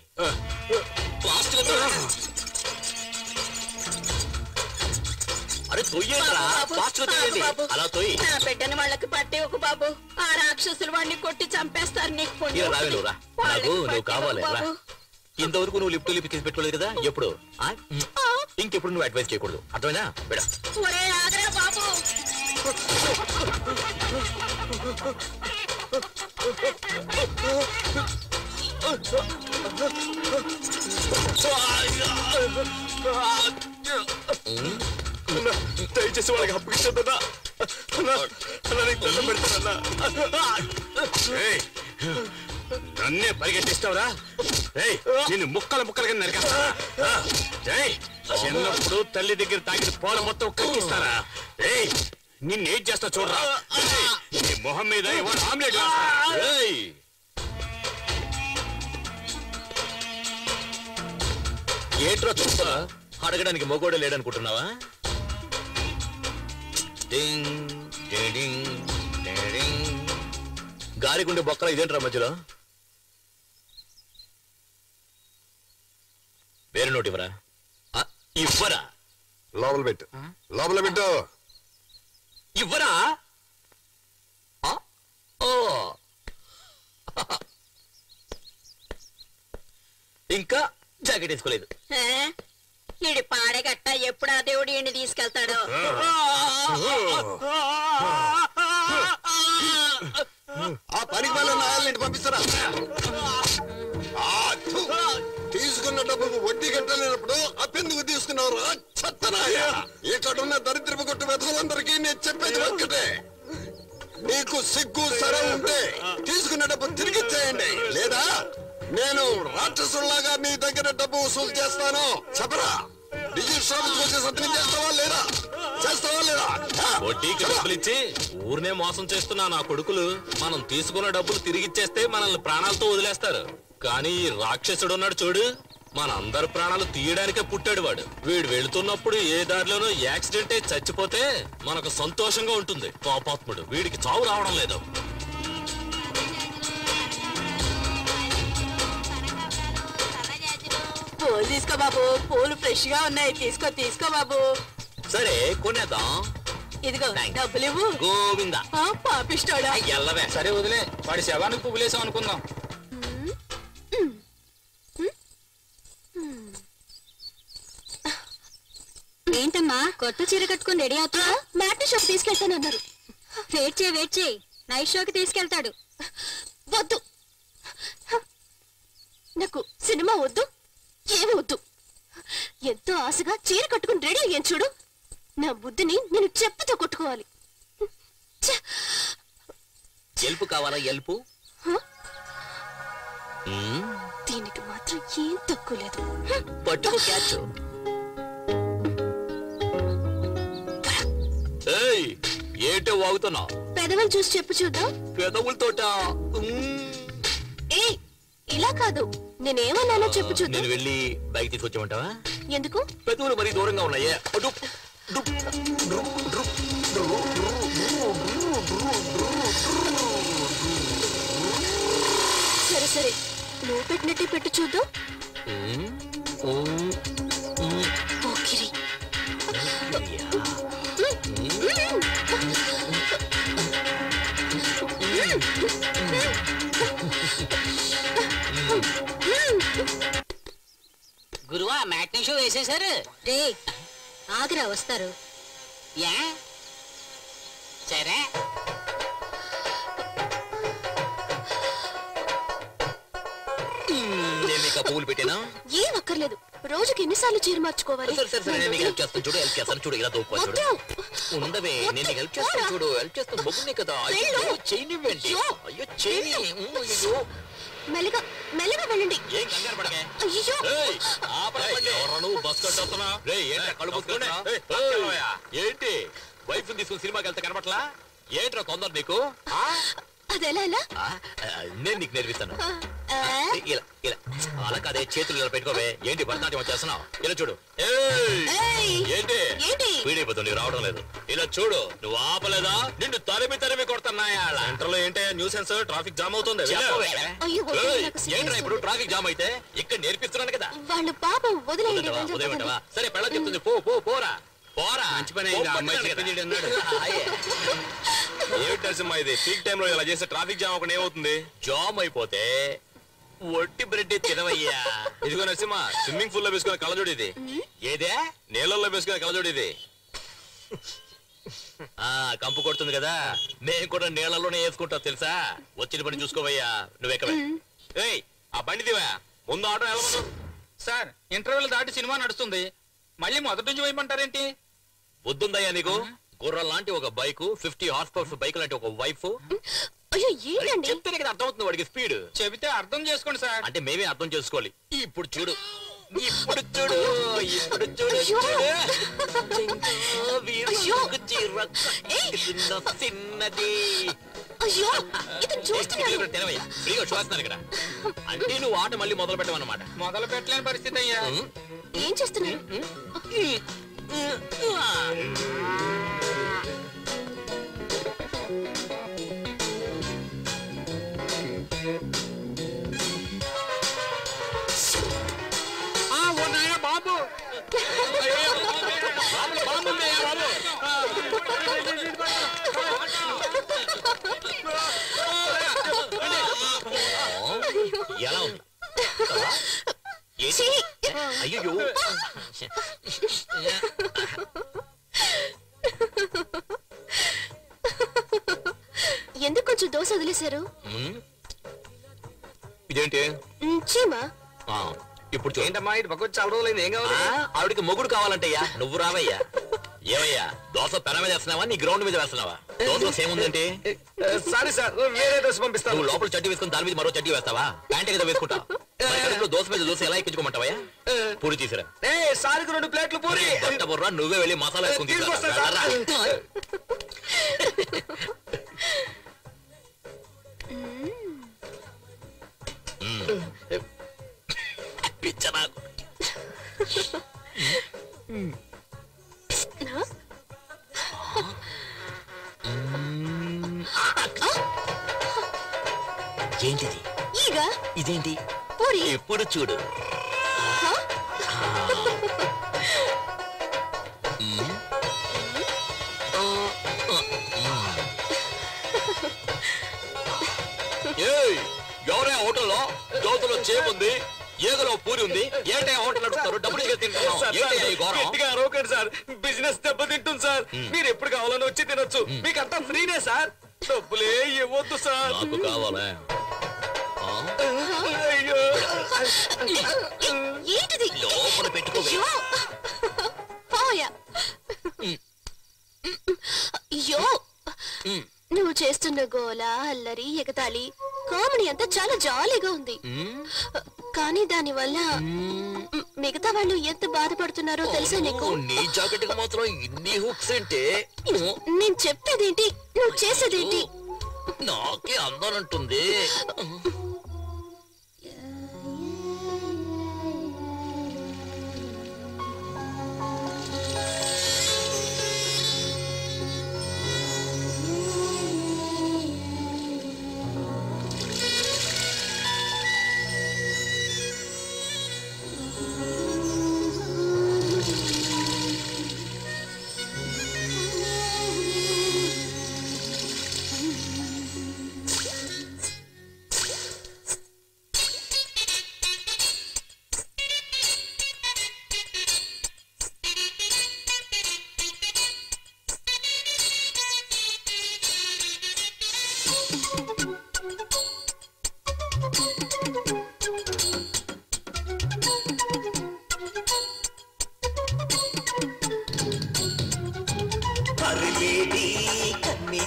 అరే తొయ్యేరా, ఫాస్ట్ గా తొయ్యండి. అలా తొయ్యి. నా బిడ్డని వాళ్ళకి పట్టి ఒక బాబు. ఆ రాక్షసులు వాడిని కొట్టి చంపేస్తారు. నీకు పుణ్యం ఇలా రావే ఉంటుంది. నువ్వు రా. వాళ్ళకి నాకు నువ్వు పట్టి కావాలి ఒక రా. బాబు. ఇంతవరకు నువ్వు లిఫ్ట్ లిఫ్ట్ పెట్టుకోలేదు కదా ఎప్పుడు? ఇంకెప్పుడు నువ్వు అడ్వైస్ చేయకూడదు, అర్థమైనా? బిడ ఒరే ఆగరా బాబు. దయచేసి వాళ్ళకి అప్పగించొద్దన్నా. నన్నే పరిగెట్టిస్తావురా? నిన్ను ముక్కలు ముక్కలుగా నరికేస్తా. చిన్నప్పుడు తల్లి దగ్గర తాగిన పోల మొత్తం కక్కిస్తారా? నిన్నేం చేస్తా చూడరా. నీ మొహం మీద ఇవాళ ఆమ్లెట్ వేస్తా. ఏట్రా చూస్తా? అడగడానికి మొగోడే లేడనుకుంటున్నావా? గారిగుండే బొక్కల ఇదేంట్రా మధ్యలో? వేరే నోటివరా. ఇవ్వరా? లోపల పెట్టు, లోపల పెట్టు. ఇవ్వరా? ఓ ఇంకా జాకెట్ వేసుకోలేదు. ఈడి పాడగట్ట ఎప్పుడు ఆ దేవుడు ఈయన్ని తీసుకెళ్తాడో. ఆ పనికి వాళ్ళ నాయాలని పంపిస్తారా? తీసుకున్న డబ్బుకు వడ్డీ కట్టలేనప్పుడు అప్పెందుకు తీసుకున్నారు? చెత్తనాయ, ఇక్కడున్న దరిద్రపు కొట్టు వెధలందరికీ నేను చెప్పేది ఒక్కటే, నీకు సిగ్గు సరం ఉంటే తీసుకున్న డబ్బు తిరిగి ఇచ్చేయండి, లేదా నేను రాక్షసుల్లాగా నీ దగ్గర డబ్బు వసూలు చేస్తాను. చెప్పరా, డిజిటల్ షాప్ వచ్చి సత్యం చేస్తావా లేదా? చేస్తావా లేదా? వడ్డీకి డబ్బులు ఇచ్చి ఊరినే మోసం చేస్తున్నా నా కొడుకులు. మనం తీసుకున్న డబ్బులు తిరిగిచ్చేస్తే మనల్ని ప్రాణాలతో వదిలేస్తారు. కానీ ఈ రాక్షసుడు ఉన్నాడు చూడు, మన అందరి ప్రాణాలు తీయడానికే పుట్టాడు వాడు. వీడు వెళుతున్నప్పుడు ఏ దారిలోనూ యాక్సిడెంట్ అయి చచ్చిపోతే మనకు సంతోషంగా ఉంటుంది. పాపాత్ముడు, వీడికి చావు రావడం లేదు. పూలు తీసుకో బాబు, పూలు ఫ్రెష్ గా ఉన్నాయి. తీసుకో తీసుకో బాబు. సరే కొనేద్దాం. ఇదిగో డబ్బులు ఇవ్వు. గోవిందా. పాపిస్తాడా? ఎల్లవే. సరే వదిలే, వాడి శవానికి పువ్వులేసాం అనుకుందాం. ఏంటమ్మా కొత్త చీర కట్టుకుని రెడీ అవుతున్నా? మ్యాట్ని షోకి తీసుకెళ్తానన్నారు. వెయిట్ చేయి, నైట్ షోకి తీసుకెళ్తాడు. వద్దు, నాకు సినిమా వద్దు, ఏమి వద్దు. ఎంతో ఆశగా చీర కట్టుకుని రెడీ అయ్యాను చూడు. నా బుద్ధిని నేను చెప్పుతో కొట్టుకోవాలి. ఎల్పు కావాలా? ఎల్పు దీనికి మాత్రం ఏం తక్కువ లేదు. పట్టుకో క్యాచ్. ఏంటో వాగుతున్నావు? పెదవులు చూసి చెప్పు చూద్దాం. పెదవులతోట? ఏ ఇలా కాదు, నేనేమన్నానో చెప్పు చూద్దాం. నేను వెళ్ళి బైక్ తీసుకొచ్చామంటావా? ఎందుకు? పెదవులు మరీ దూరంగా ఉన్నాయే. సరే సరే, నువ్వు పెట్టినట్టే పెట్టు చూద్దాం. పోకిరి. గురువా మ్యాట్నీ షో వేసేశారు. రే ఆగ్రా వస్తారు. యా సరే. నేను నీకు పువ్వులు పెట్టానా? ఏం అక్కర్లేదు, రోజుకి ఎన్నిసార్లు చీర మార్చుకోవాలి? సరే నేను నీకు హెల్ప్ చేస్తాను చూడు. హెల్ప్ చేస్తాను చూడు. ఇలా దూపా చూడు. ఉండవే, నేను నీకు హెల్ప్ చేస్తాను చూడు. హెల్ప్ చేస్తాను. బొగ్గునే కదా. అయ్యో చేయనివ్వండి. అయ్యో చేయని. అయ్యో మెల్లగా మెల్లగా వెళ్ళండి. ఏం కంగారు పడకే. అయ్యో నువ్వు బస్ కట్టొస్తున్నా? ఏంటి వైఫ్ తీసుకుని సినిమాకి వెళ్తే కనపట్లా? ఏంట్రా తొందర నీకు? అదెలా? నేను నీకు నేర్పిస్తాను. ఇలా ఇలా అలా కాదే, చేతులు ఇలా పెట్టుకోవే. ఏంటి భరతనాట్యం వచ్చేస్తున్నావు? ఇలా చూడు. ఏంటి వీడైపోతుంది, నీకు రావడం లేదు. ఇలా చూడు. నువ్వు ఆపలేదా? నిన్ను తరిమి కొడుతున్నాయా? సెంటర్లో ఏంటి న్యూసెన్స్? ట్రాఫిక్ జామ్ అవుతుంది. ఏంట్రా ఇప్పుడు ట్రాఫిక్ జామ్ అయితే? ఇక్కడ నేర్పిస్తున్నాను కదా. వాళ్ళు పాపం వదిలేయండి. ఉదయమంటావా? సరే పెళ్ళ చెప్తుంది. పోరా పోరా. మంచి పని ఏమిటి నరసింహ ఇది? పీక్ టైమ్ లో ఇలా చేస్తే ట్రాఫిక్ జామ్ ఒకటి ఏమవుతుంది? జామ్ అయిపోతే ఒట్టి బ్రెడ్ తినవయ్యా. ఇదిగో నరసింహ, స్విమ్మింగ్ పూల్ లో వేసుకునే కళ్ళజోడు ఇది. ఏదే? నీళ్ళల్లో వేసుకునే కళ్ళజోడు ఇది. కంపు కొడుతుంది కదా, నేను కూడా నీళ్లలోనే వేసుకుంటా తెలుసా. వచ్చిన పని చూసుకోవయ్యా. నువ్వెక్కవే. ఏయ్ ఆ బండి దివా, ముందు ఆటో వెళ్ళమను. సార్ ఇంటర్వెల్ దాటి సినిమా నడుస్తుంది, మళ్ళీ మొదటి నుంచి వేయమంటారేంటి? వద్దుందయ్యా నీకు? గుర్రం లాంటి ఒక బైక్, 50 హార్స్ పవర్ బైక్ లాంటి ఒక వైఫ్. చెప్తేనే కదా అర్థం అవుతుంది వాడికి స్పీడ్. చెబితే అర్థం చేసుకోండి సార్. అంటే మేమే అర్థం చేసుకోవాలి. ఇప్పుడు చూడు. చిన్నది ఫ్రీగా చూస్తున్నాను ఇక్కడ. అంటే నువ్వు ఆట మళ్ళీ మొదలు పెట్టమన్నమాట. మొదలు పెట్టలేని పరిస్థితి అయ్యా. ఏం చేస్తున్నారు? బాబు ఎలా ఉంది? అయ్యో ఎందుకు కొంచెం దోశ వదిలేశారు? ఇదేంటి? చీమా. ఇప్పుడు ఏంటమ్మా ఇటు పక్క చాలా రోజులైంది. ఏం కావాలి? ఆవిడికి మొగుడు కావాలంటయ్యా. నువ్వు రావయ్యా. ఏమయ్యా దోశ పెన మీద వేస్తున్నావా నీ గ్రౌండ్ మీద వేస్తున్నావా? దోశలో ఏముందంటే సారీ సార్ వేరే దోశ పంపిస్తాను. నువ్వు లోపల చడ్డీ వేసుకుని దాని మీద మరో చడ్డీ వేస్తావా? ప్యాంట్ ఏదో వేసుకుంటా. దోశ మీద దోశ ఎలా ఎక్కించుకోమంటావా? పూరి తీసిరా. సారికి 2 ప్లేట్లు పూరి. బుర్రా నువ్వే వెళ్ళి మసాలా వేసుకుని పిచ్చనా. ఏంటిది? ఇదేంటి? పూరి. ఎప్పుడు చూడు ఎవరే హోటల్లో దోశలో చేముంది, ఏగలో పూరి ఉంది. ఏంటే హోటల్ నడుపుతారు? డబ్బులు అరవకండి సార్, బిజినెస్ దెబ్బ తింటుంది సార్. మీరు ఎప్పుడు కావాలని వచ్చి తినొచ్చు. మీకంతా ఫ్రీనే సార్, డబ్బులే ఇవ్వద్దు సార్. నాకు కావాలా? అయ్యో ఏంటిది? లోపల పెట్టుకో. అయ్యో నువ్వు చేస్తున్న గోల, అల్లరి, ఎగతాళి, కామెడీ అంతా చాలా జాలీగా ఉంది. కానీ దాని వల్ల మిగతా వాళ్ళు ఎంత బాధపడుతున్నారో తెలుసా నీకు? నీ జాకెట్ మాత్రం ఇన్ని హుక్స్ అంటే నేను చెప్పేదేంటి, నువ్వు చేసేదేంటి? నాకే అందాలంటుంది.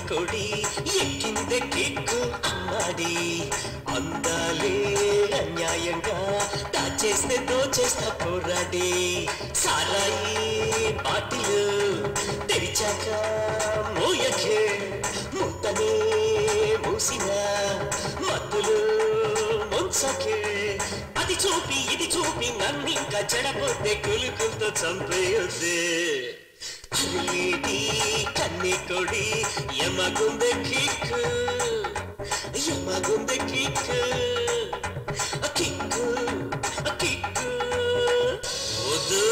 కొడి ఎక్కిందే కిక్కు అమ్మాడి అందాలే అన్యాయంగా దాచేస్తే దోచేస్తా పోరాడి సారాయి బాటిలు తెరిచాక మోయకే ముత్తనే మూసిన మత్తులు ముంచకే అది చూపి ఇది చూపి నన్నింకా చెడపోతే కులుకులతో చంపేయొద్దే అరులేటి కన్నే కొడి యమగుందె కిక్కు కిక్కు కిక్కు కిక్కు వద్దు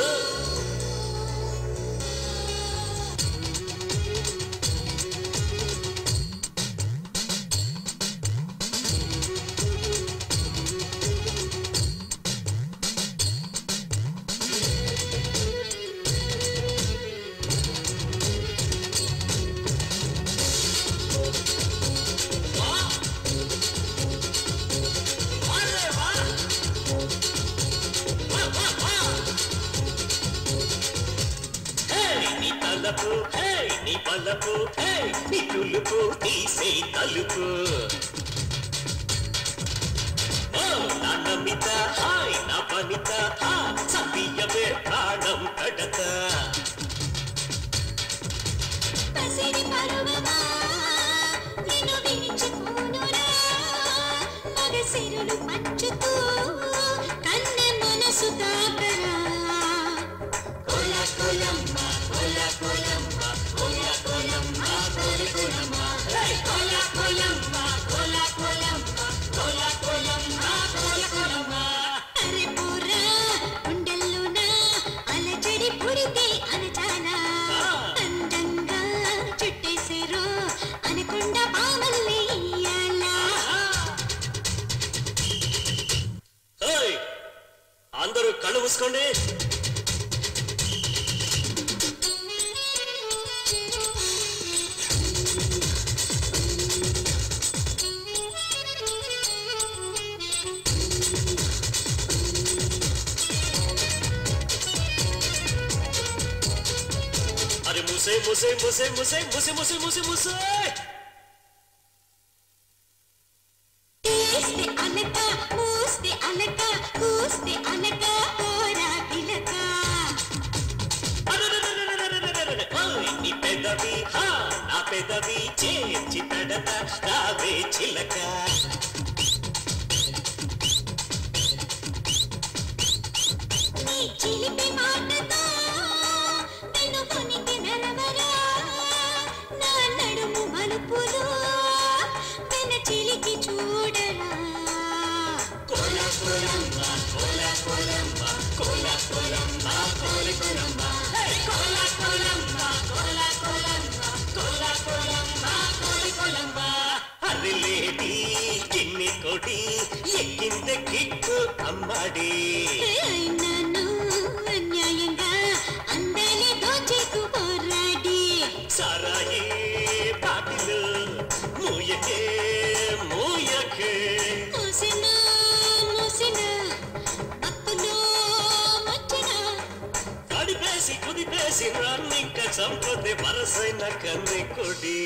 నీ పలపు నీ తులుపు తీసే తలుపు నా నమిత హాయ్ నా పనిత సతీయమే ప్రాణం కడత పసిడి పరువమా నిన్ను వినిచుకోనురా పగసిరులు పంచుతూ కన్నె మనసు తాకరా కోలా కోలమ్మ కోలా కోలమ్మ కోలా కోలమ్మ కోలమ్మ కోలా కోలమ్మ కోలా కోలమ్మ కోలా కోలమ్మ కోలమ్మ అరే పూరా గుండెల్లోన అలజ ముసే ముసే ముసే ముసే ముసే ముసే ముసే ముసే అనక మూస్తే అనక కూస్తే అనక కోరా తిలక నీ పెదవి నా పెదవి చేర్చి తడత రావే చిలక నీ చిలిపి మాటతో నిన్ను కొనికి నరవరా నా నడుము మలుపులో వెన చిలికి చూడరా కోల కోలమ్మ కోల కోలమ్మ కోల కోలమ్మ కోల కోలమ్మ కోల కోలమ్మ కోల కోలమ్మ కోల కోలమ్మ కోల కోలమ్మ అరిలేడి కిన్ని కొడి ఎక్కింద కిక్కు అమ్మడి నన్ను అన్యాయంగా అందరి దోచేకు పోరాడి సారాయే పాటిలు మూయకే మూయకే మూసిన మూసిన అప్పులో మచ్చిన కడిపేసి కుదిపేసి రాన్నింక చంపదే వరసైన కన్నె కొడి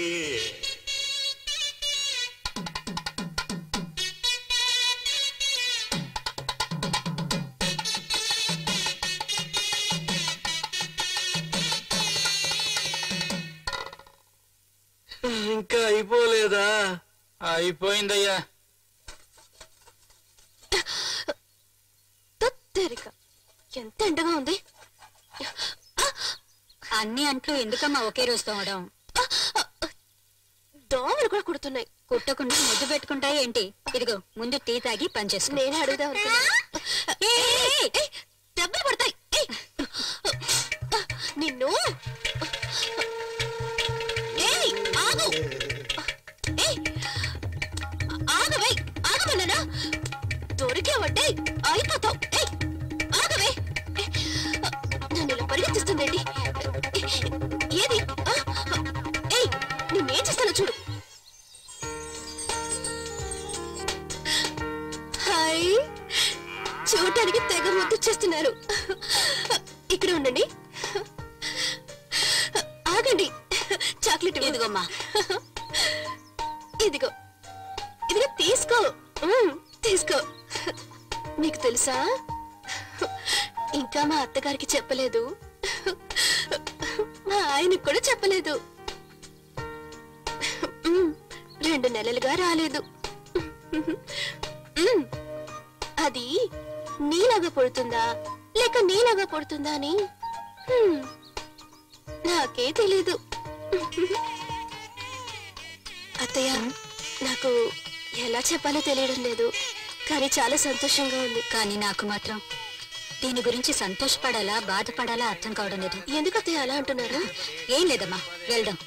ఇంకా అయిపోలేదా? అయిపోయిందయ్యా. తత్తరిక ఎంత ఎండగా ఉంది. అన్ని అంట్లు ఎందుకమ్మా ఒకే రోజు తోమడం? దోమలు కూడా కుడుతున్నాయి. కుట్టకుండా ముద్దు పెట్టుకుంటాయి ఏంటి? ఇదిగో ముందు టీ తాగి పనిచేసుకో. నేనే అడుగుదాం దెబ్బలు పడతాయి నిన్ను. ఆగు ఆగవే ఆగమన్నానా? దొరికావంటే అయిపోతావు. ఆగవే నన్ను ఇలా పరిగెత్తిస్తుందండి. ఏది నేనేం చేస్తానో చూడు. హాయ్, చూడటానికి తెగ ముద్దు చేస్తున్నారు. ఇక్కడ ఉండండి. ఆగండి, చాక్లెట్ ఇదిగోమ్మా. ఇదిగో ఇదిగో తీసుకో. తీసుకో. మీకు తెలుసా, ఇంకా మా అత్తగారికి చెప్పలేదు, మా ఆయనకు కూడా చెప్పలేదు. 2 నెలలుగా రాలేదు. అది నీలాగా పుడుతుందా లేక నీలాగా పుడుతుందా అని నాకే తెలీదు. అత్తయ్య, నాకు ఎలా చెప్పాలో తెలియడం లేదు, కానీ చాలా సంతోషంగా ఉంది. కానీ నాకు మాత్రం దీని గురించి సంతోషపడాలా బాధపడాలా అర్థం కావడం లేదు. ఎందుకు అత్తయ్య అలా అంటున్నారు? ఏం లేదమ్మా, వెళ్దాం.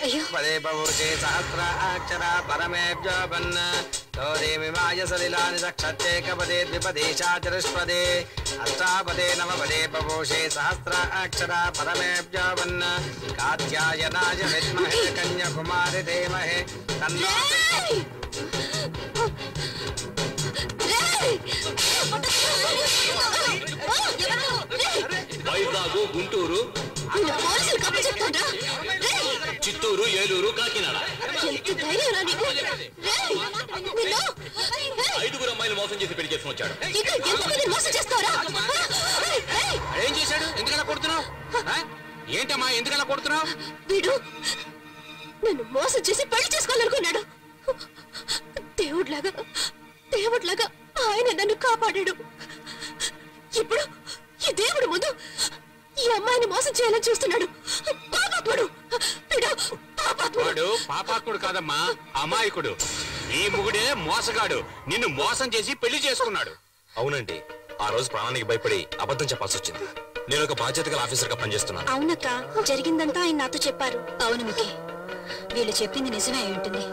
అయ్యో, పదే బహుశే సహస్రాక్షర పరమేభ్యోపన్న గౌరీమిమాయ సలిలాని సక్షత్యేకపదే ద్విపదే చతుష్పదే అష్టాపదే నవపదే బహుశే సహస్రాక్షర పరమేభ్యోపన్న కాత్యాయనాయ విద్మహే కన్యాకుమారి ధీమహి తన్నో వైజాగ్, గుంటూరు, చిత్తూరు, ఏలూరు, కాకినాడ. 5 అమ్మాయిలు మోసం చేసి పెళ్లి చేసుకుని వచ్చాడు. ఏం చేశాడు? ఎందుకలా కొడుతున్నావు? ఏంటమ్మా ఎందుకలా కొడుతున్నావు? వీడు నన్ను మోసం చేసి పెళ్లి చేసుకోవాలనుకున్నాడు. దేవుడ్లాగా ఆయన నన్ను కాపాడాడు. ఇప్పుడు ఈ దేవుడు ముందు ఈ అమ్మాయిని మోసం చేయాలని చూస్తున్నాడు. పాపాత్ముడు. వాడు పాపాత్ముడు కాదమ్మా, అమాయకుడు. నీ మొగుడే మోసగాడు, నిన్ను మోసం చేసి పెళ్లి చేసుకున్నాడు. అవునండి, ఆ రోజు ప్రాణానికి భయపడి అబద్ధం చెప్పాల్సి వచ్చింది. నేను ఒక బాధ్యత గల ఆఫీసర్ గా పనిచేస్తున్నాను. అవునక్క, జరిగిందంతా ఆయన నాతో చెప్పారు. అవును మికి, వీళ్ళు చెప్పింది నిజమే అయి ఉంటుంది.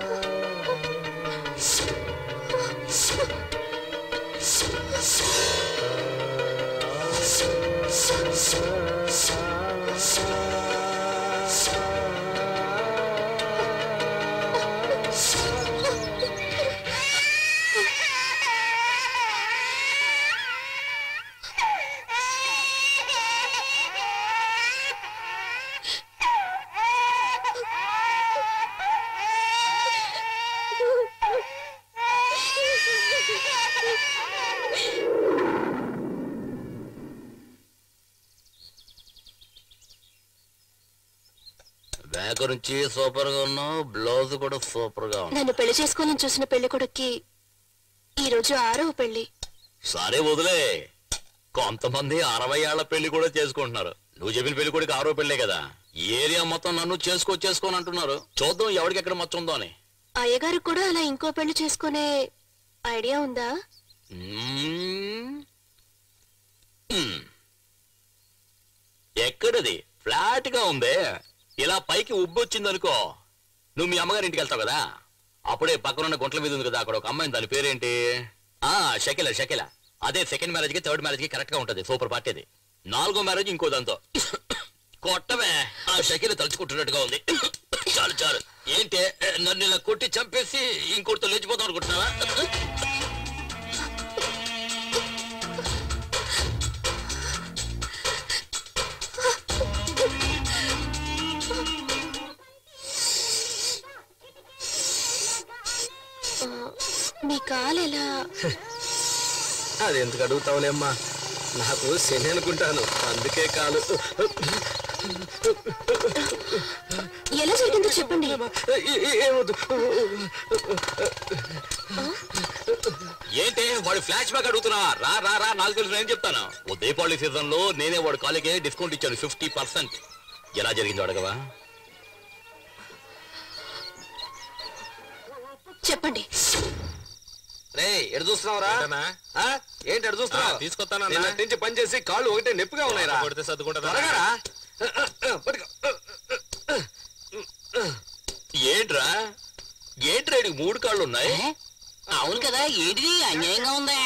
బ్యాక్ నుంచి సూపర్ గా ఉన్నావు, బ్లౌజ్ కూడా సూపర్ గా ఉంది. నన్ను పెళ్లి చేసుకోవాలని చూసిన పెళ్లి కొడుక్కి ఈ రోజు 6వ పెళ్లి. సరే వదిలే, కొంతమంది 60 ఏళ్ల పెళ్లి కూడా చేసుకుంటున్నారు. నువ్వు చెప్పిన పెళ్లి కొడుకు 6వ పెళ్లే కదా. ఏరియా మొత్తం నన్ను చేసుకోని అంటున్నారు. చూద్దాం ఎవరికి ఎక్కడ మచ్చ ఉందో అని. అయ్యగారికి కూడా అలా ఇంకో పెళ్లి చేసుకునే ఐడియా ఉందా? ఎక్కడది? ఫ్లాట్ గా ఉందే. ఇలా పైకి ఉబ్బొచ్చిందనుకో, నువ్వు మీ అమ్మగారి ఇంటికి వెళ్తావు కదా, అప్పుడే పక్కనున్న గుంట్ల మీద ఉంది కదా, అక్కడ ఒక అమ్మాయి, దాని పేరేంటి? షకిల. అదే సెకండ్ మ్యారేజ్ కి థర్డ్ మ్యారేజ్ కి కరెక్ట్ గా ఉంటది. సూపర్ పార్టీ అది. 4వ మ్యారేజ్ ఇంకో దాంతో. కొట్టమే, ఆ షకిల తలుచుకుంటున్నట్టుగా ఉంది. చాలు. ఏంటి నన్ను ఇలా కొట్టి చంపేసి ఇంకోటితో లేచిపోతాం అనుకుంటున్నావా? మీ కాలు ఎలా? అది ఎందుకు అడుగుతావులేమ్మా, నాకు శని అనుకుంటాను, అందుకే కాలు. ఎలా జరిగిందో చెప్పండి. ఏమవుతు? ఏంటి వాడు ఫ్లాష్ బ్యాక్ అడుగుతున్నా? రా నాకు తెలుసు, నేను చెప్తాను. ఓ దీపావళి సీజన్ లో నేనే వాడు కాలేజీ డిస్కౌంట్ ఇచ్చాను 50%. ఎలా జరిగిందో అడగవా? చెప్పండి. ఎడు చూస్తున్నావురా? ఏంటి ఎడు చూస్తున్నావు? తీసుకొస్తాను నుంచి పని చేసి కాళ్ళు ఒకటే నొప్పిగా ఉన్నాయిరా. కొడితే సర్దుకుంటా. ఏంట్రా 3 కాళ్ళు ఉన్నాయి? అవును కదా, ఏంటిది అన్యాయంగా ఉందా?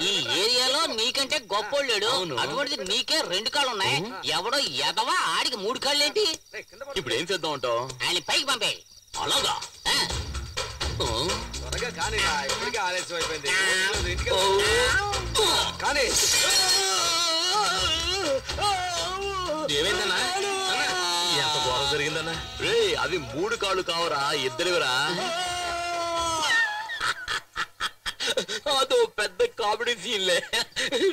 ఈ ఏరియాలో నీకంటే గొప్పోళ్ళాడు, అటువంటిది నీకే 2 కాళ్ళు ఉన్నాయి. ఎవడో ఎదవా ఆడికి 3 కాళ్ళు ఏంటి? ఇప్పుడు ఏం చేద్దాం అంటావు? ఆయన పైకి పంపే. అలాగా? త్వరగా కానీ, ఇప్పటికే ఆలస్యం అయిపోయింది. కానీ ఏమైందన్నా? ఎంత ఘోరం జరిగిందన్నా? రే అవి 3 కాళ్ళు కావరా, ఇద్దరివిరా. అదో పెద్ద కామెడీ సీన్లే.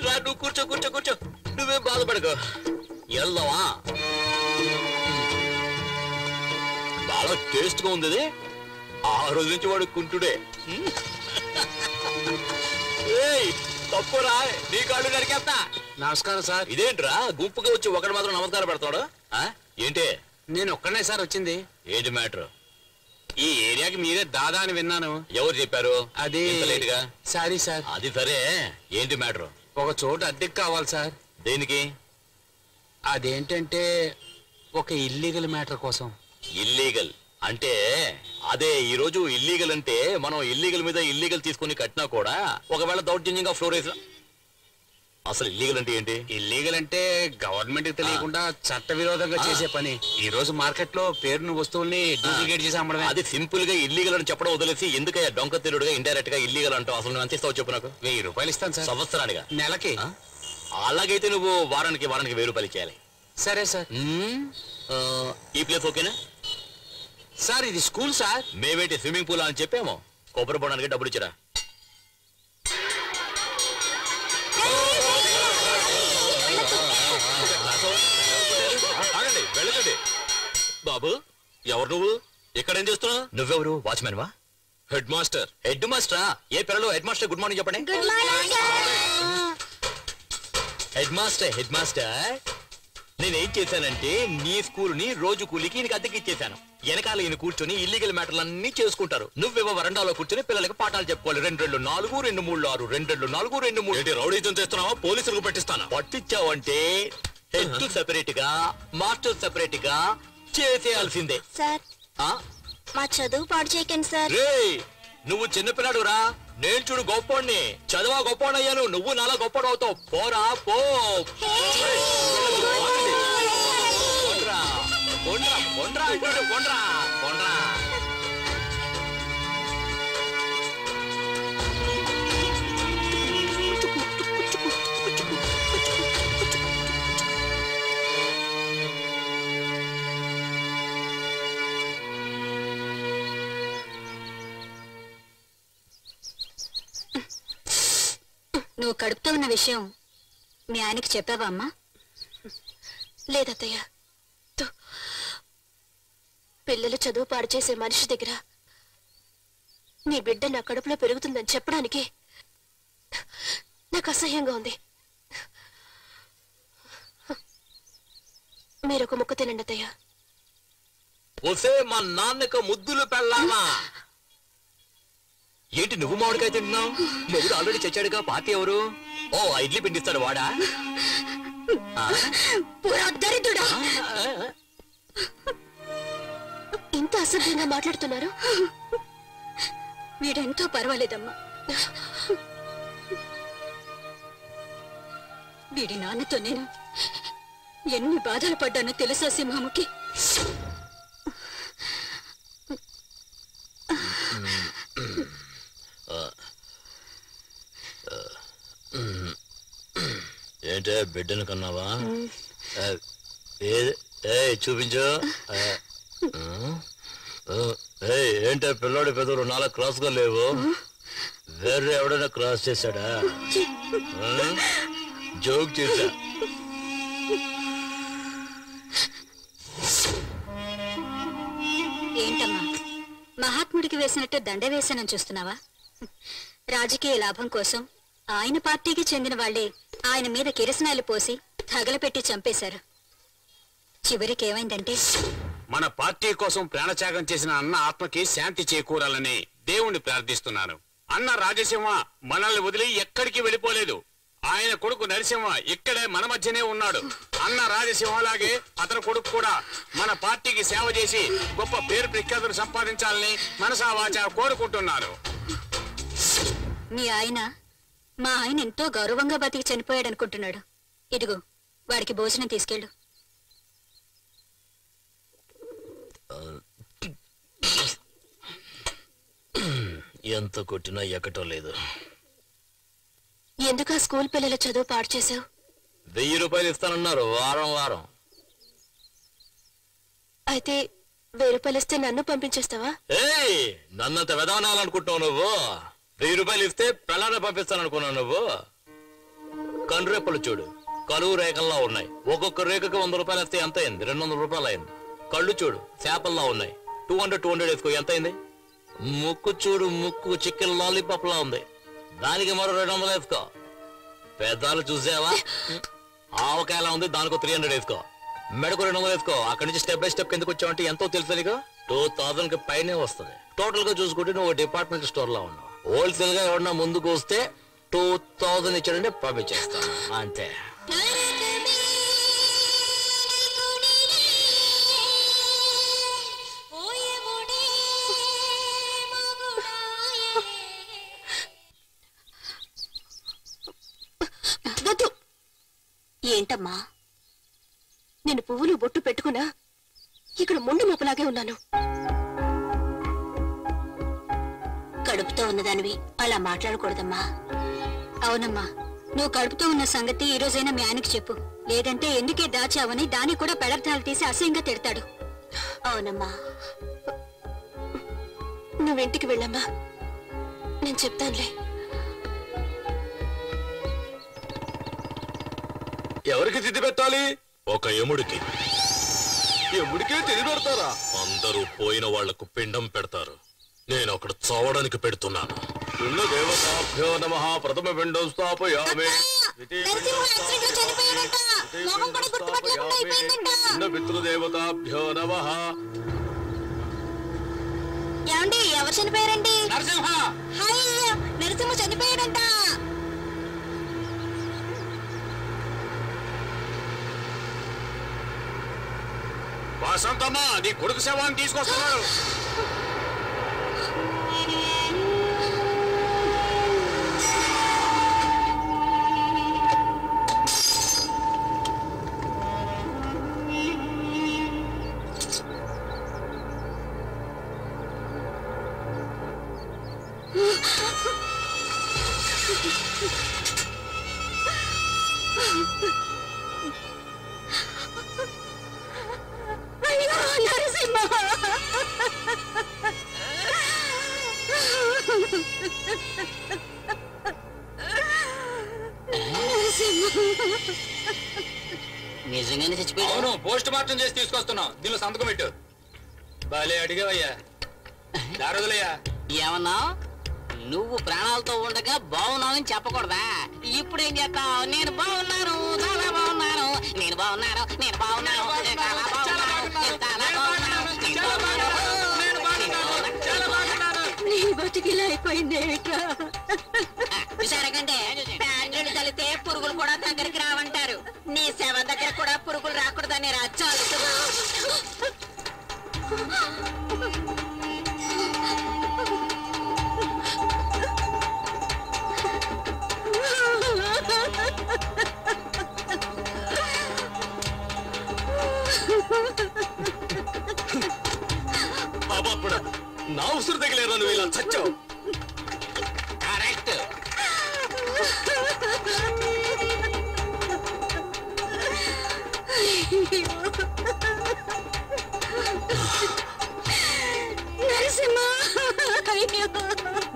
రా నువ్వు కూర్చో. నువ్వేం బాధపడకు, వెళ్దామా? బాగా టేస్ట్ గా ఉంది. ఆ రోజు నుంచి వాడు కుంటుడే. తప్పురా, నీ కాళ్ళు నరికేస్తా. నమస్కారం సార్. ఇదేంట్రా గుంపుగా వచ్చి ఒకటి మాత్రం నమస్కారం పెడతాడు? ఏంటి? నేను ఒక్కనే సార్ వచ్చింది. ఏంటి మ్యాటర్? ఈ ఏరియాకి మీరే దాదా అని విన్నాను. ఎవరు చెప్పారు? అది లేటుగా. Sorry sir. అది సరే, ఏంటి మ్యాటర్? ఒక చోటు అద్దెకి కావాలి సార్. దేనికి? అదేంటంటే ఒక ఇల్లీగల్ మ్యాటర్ కోసం. ఇల్లీగల్ అంటే అదే. ఈ రోజు ఇల్లీగల్ అంటే మనం ఇల్లీగల్ మీద ఇల్లీగల్ తీసుకుని కట్టినా కూడా ఒకవేళ దౌర్జన్యంగా ఫ్లోర్ వేసిన. అసలు ఇల్లీగల్ అంటే ఏంటి? ఇల్లీగల్ అంటే గవర్నమెంట్ తెలియకుండా చట్ట విరోధంగా చేసే పని. ఈ రోజు మార్కెట్ లో పేరును వస్తువుల్ని డూప్లికేట్ చేసి అమ్మడమే. అది సింపుల్ గా ఇల్లీగల్ అని చెప్పడం వదిలేసి ఎందుకయ్యా డొంక తెలుడుగా ఇండైరెక్ట్ గా ఇల్లీగల్ అంటావు? అసలు నువ్వు ఎంత ఇస్తావు చెప్పు నాకు? 1000 రూపాయలు ఇస్తాను సార్. సంవత్సరానిగా? నెలకి. అలాగైతే నువ్వు వారానికి 1000 రూపాయలు ఇచ్చేయాలి. సరే సార్. ఈ ప్లేస్ ఓకేనా సార్? ఇది స్కూల్ సార్. మేమేంటి స్విమ్మింగ్ పూల్ అని చెప్పాము. కొబ్బరి బొండానికి డబ్బులు ఇచ్చిరా. వెళ్ళకండి బాబు. ఎవరు నువ్వు? ఇక్కడేం చేస్తున్నావు? నువ్వెవరు? వాచ్మెన్ వా? Head master. హెడ్ మాస్టరా? ఏ పిల్లలు హెడ్ మాస్టర్ గుడ్ మార్నింగ్ చెప్పండి. హెడ్ మాస్టర్ నేనేం చేశానంటే నీ స్కూల్ ని రోజు కూలికి ఈయనకి అద్దెకి ఇచ్చేశాను. వెనకాల ఈయన కూర్చొని ఇల్లీగల్ మ్యాటర్లు అన్ని చేసుకుంటారు. నువ్వేవో వరండాలో కూర్చొని పిల్లలకి పాఠాలు చెప్పుకోవాలి. 2 2 4 2 3 6 2 2 4 2 3. రౌడీతం చేస్తున్నావా? పోలీసులకు పట్టిస్తాను. పట్టించావంటే హెడ్ సెపరేట్ గా మాస్టర్ సెపరేట్ గా చేసేయాల్సిందే. సార్ మా చదువు పాడు చేయకండి సార్. రే నువ్వు చిన్నపిల్లాడు రా. నేను చూడు గొప్పోడిని. చదవా గొప్పోడయ్యాను. నువ్వు నాలా గొప్పడు అవుతావు. పోరా పో. నువ్వు కడుపుతో ఉన్న విషయం మీ ఆయనకి చెప్పావా అమ్మా? లేదత్తయ్య, పిల్లలు చదువు పాడు చేసే మనిషి దగ్గర నీ బిడ్డ నా కడుపులో పెరుగుతుందని చెప్పడానికి నాకు అసహ్యంగా ఉంది. మీరొక ముక్క తినండి అత్తయ్య. వసే మా నాన్నకు ముద్దులు పెళ్ళామా? ఏంటి నువ్వు మామిడికాయ తింటున్నావు? మొగుడు ఆల్రెడీ చచ్చాడుగా. పార్టీ ఎవరు? ఓ ఇడ్లీ పిండిస్తాడు వాడా? దరిద్రుడా! ఇంత అసభ్యంగా మాట్లాడుతున్నారు. వీడెంతో పర్వాలేదమ్మా. వీడి నాన్నతో నేను ఎన్ని బాధలు పడ్డానో తెలుసా సింహముకి? ఏంటే బిడ్డను కన్నావా? చూపించు. ఏంటే పిల్లోడి పెదవులు నాలా క్రాస్ గా లేవు? వేరే ఎవడైనా క్రాస్ చేశాడా? జోక్ చేశా. ఏంటమ్మా మహాత్ముడికి వేసినట్టు దండ వేశానని చూస్తున్నావా? రాజకీయ లాభం కోసం ఆయన పార్టీకి చెందిన వాళ్లే ఆయన మీద కిరసనాయలు పోసి తగలపెట్టి చంపేశారు. చివరికి ఏమైందంటే మన పార్టీ కోసం ప్రాణత్యాగం చేసిన అన్న ఆత్మకి శాంతి చేకూరాలని దేవుణ్ణి ప్రార్థిస్తున్నాను. అన్న రాజసింహ మనల్ని వదిలి ఎక్కడికి వెళ్ళిపోలేదు. ఆయన కొడుకు నరసింహ ఇక్కడే మన మధ్యనే ఉన్నాడు. అన్న రాజసింహలాగే అతని కొడుకు కూడా మన పార్టీకి సేవ చేసి గొప్ప పేరు ప్రఖ్యాతులు సంపాదించాలని మనసా వాచా కోరుకుంటున్నాను. మీ ఆయన మా ఆయన ఎంతో గౌరవంగా బతికి చనిపోయాడు అనుకుంటున్నాడు. ఇదిగో వాడికి భోజనం తీసుకెళ్ళు. ఎంత కొట్టినా ఎక్కటం లేదు. ఎందుకు ఆ స్కూల్ పిల్లల చదువు పాడు చేసావు? 1000 రూపాయలు ఇస్తానన్నారు వారం వారం. అయితే 1000 రూపాయలు ఇస్తే నన్ను పంపించేస్తావా? నన్నంత వెదవనాలనుకుంటున్నావు నువ్వు? 1000 రూపాయలు ఇస్తే పిల్లల్ని పంపిస్తాననుకున్నావు నువ్వు? కండ్రెప్పలు చూడు, కలువు రేఖల్లా ఉన్నాయి. ఒక్కొక్క రేఖకు 100 రూపాయలు వస్తే ఎంత అయింది? 200 రూపాయలు అయింది. కళ్ళు చూడు చేపల్లా ఉన్నాయి. 200 వేసుకో, ఎంత అయింది? ముక్కు చూడు, ముక్కు చికెన్ లాలీపాప్ లా ఉంది. దానికి మరో 200 వేసుకో. పెద్దాలు చూసావా? ఆవకాయలా ఉంది, దానికి 300 వేసుకో. మెడకు 200 వేసుకో. అక్కడి నుంచి స్టెప్ బై స్టెప్ కిందకు వచ్చావంటే ఎంతో తెలుసు నీకు? 2000 కి పైనే వస్తుంది. టోటల్ గా చూసుకుంటే నువ్వు డిపార్ట్మెంట్ స్టోర్ లా ఉన్నావు. హోల్సేల్ గా ఎవరన్నా ముందుకు వస్తే 2000 ఇచ్చాడంటే పంపించేస్తాను అంతే. ఏంటమ్మా, నేను పువ్వులు బొట్టు పెట్టుకున్నా ఇక్కడ ముందు మోపలాగే ఉన్నాను. కడుపుతో ఉన్నదానివి అలా మాట్లాడకూడదమ్మా. అవునమ్మా, నువ్వు కడుపుతో ఉన్న సంగతి ఈ రోజైనా మీ ఆయనకి చెప్పు. లేదంటే ఎందుకే దాచావని దాన్ని కూడా పెడర్థాలు తీసి అసహ్యంగా తిడతాడు. అవునమ్మా. నువ్వింటికి వెళ్ళమ్మా, నేను చెప్తానులే. ఎవరికి తిథి పెట్టాలి? ఒక యముడికి. ఎముడికే తిథి పెడతారా? అందరూ పోయిన వాళ్లకు పిండం పెడతారు. నేను అక్కడ చావడానికి పెడుతున్నాను. ఉన్న దేవతాభ్యో నమః. ప్రథమ పిండం స్థాపయామి. ఉన్న పితృదేవతాభ్యో నమః. ఏమండి, ఎవరు చనిపోయారండి? నరసింహ. నరసింహ చనిపోయాడంట. వసంతమ్మ, నీ కొడుకు శవాన్ని తీసుకొస్తున్నాడు. నిజంగానే చచ్చిపోయాడు. అవును, పోస్ట్ మార్టం చేసి తీసుకొస్తున్నాం. దీనిలో సంతకం పెట్టు. బాలే అడిగావయ్యా దారుదలయ్యా. ఏమన్నా నువ్వు ప్రాణాలతో ఉండగా బాగున్నావని చెప్పకూడదా? ఇప్పుడేం చేస్తావు? నేను బాగున్నాను, చాలా బాగున్నాను, నేను బాగున్నాను, నేను బాగున్నాను, చాలా బాగున్నాను, నీ బతికిలా అయిపోయింది. విచారకంటే ప్యాంట్లు తలితే పురుగులు కూడా దగ్గరికి రావంటారు. నీ శవ దగ్గర కూడా పురుగులు రాకూడదని రాజ్యాలు. నా ఉసురు తగిలేరా నువ్వు ఇలా చచ్చావు. కరెక్ట్.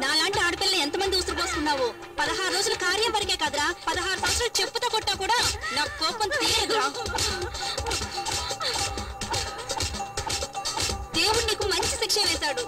నాలాంటి ఆడపిల్లని ఎంతమంది ఉసురు పోసుకున్నావు? 16 రోజులు కార్యం వరకే కదరా, 16 సంవత్సరాలు చెప్పుతో కొట్టా కూడా నా కోపం తీయదురా. దేవుడు నీకు మంచి శిక్ష వేశాడు.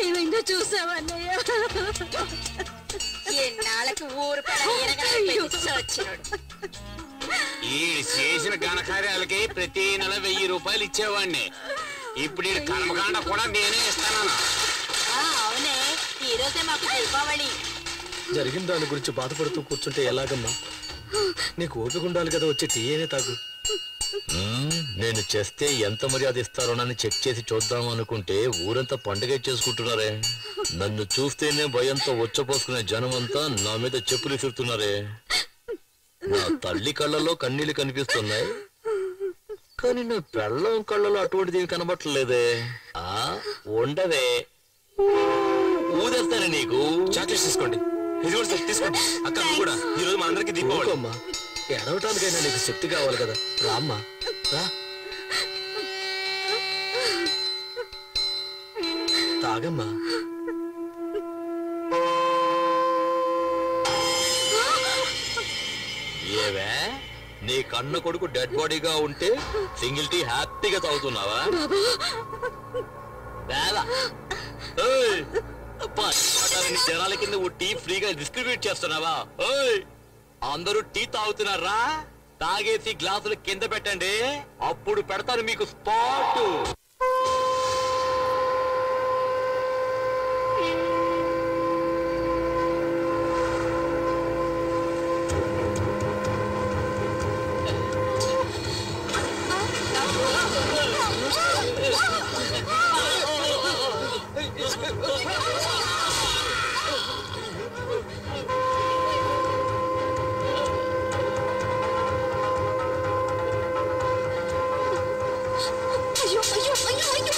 ఏమైందో చూసావన్నయ్య? ఎన్నాళ్ళకి ఊరు వచ్చినాడు. ఈ చేసిన ఘనకార్యాలకి ప్రతి నెల 1000 రూపాయలు ఇచ్చేవాడిని. ఇప్పుడు ఈ కర్మకాండ కూడా నేనే ఇస్తాను. అవునే, ఈ రోజే మాకు దీపావళి. జరిగిన దాని గురించి బాధపడుతూ కూర్చుంటే ఎలాగమ్మా? నీకు ఓపిక ఉండాలి కదా, వచ్చి టీ అయినా తాగు. నేను చేస్తే ఎంత మర్యాద ఇస్తారోనని చెక్ చేసి చూద్దాం అనుకుంటే ఊరంతా పండుగ చేసుకుంటున్నారే. నన్ను చూస్తేనే భయంతో వచ్చపోసుకునే జనం అంతా నా మీద చెప్పులు విసురుతున్నారే. నా తల్లి కళ్ళలో కన్నీళ్లు కనిపిస్తున్నాయి, కానీ నా పెళ్ళం కళ్ళలో అటువంటిది కనబట్టలేదే. ఉండవే, ఊదేస్తానే నీకు. చాక్లెట్స్ తీసుకోండి. ఇది కూడా తీసుకోండి. అక్క నువ్వు కూడా ఈ రోజు మా అందరికి దీపావళి. అమ్మా, ఎడవటానికైనా నీకు శక్తి కావాలి కదా, రామ్మా రా. తాగమ్మా. ఏవే, నీ కన్న కొడుకు డెడ్ బాడీగా ఉంటే సింగిల్ టీ హ్యాపీగా తాగుతున్నావా? జనాల కింద టీ ఫ్రీగా డిస్ట్రిబ్యూట్ చేస్తున్నావా? అందరూ టీ తాగుతున్నారా? తాగేసి గ్లాసులు కింద పెట్టండి, అప్పుడు పెడతాను మీకు స్పాట్. అయ్యో అయ్యో అయ్యో అయ్యో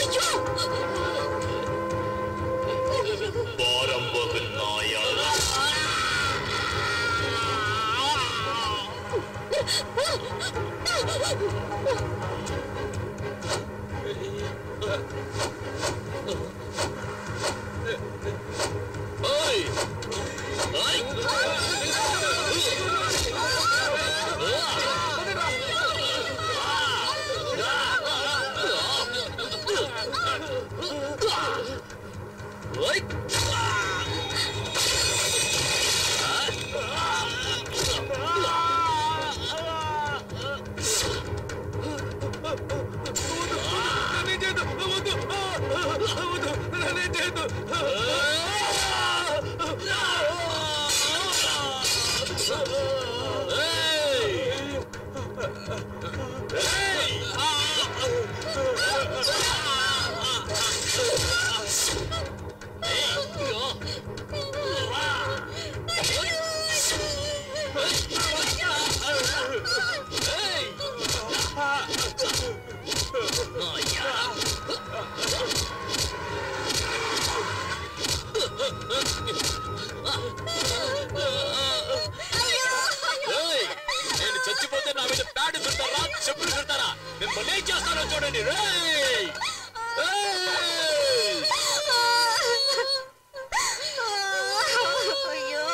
చూడండి రేయ్ అయ్యో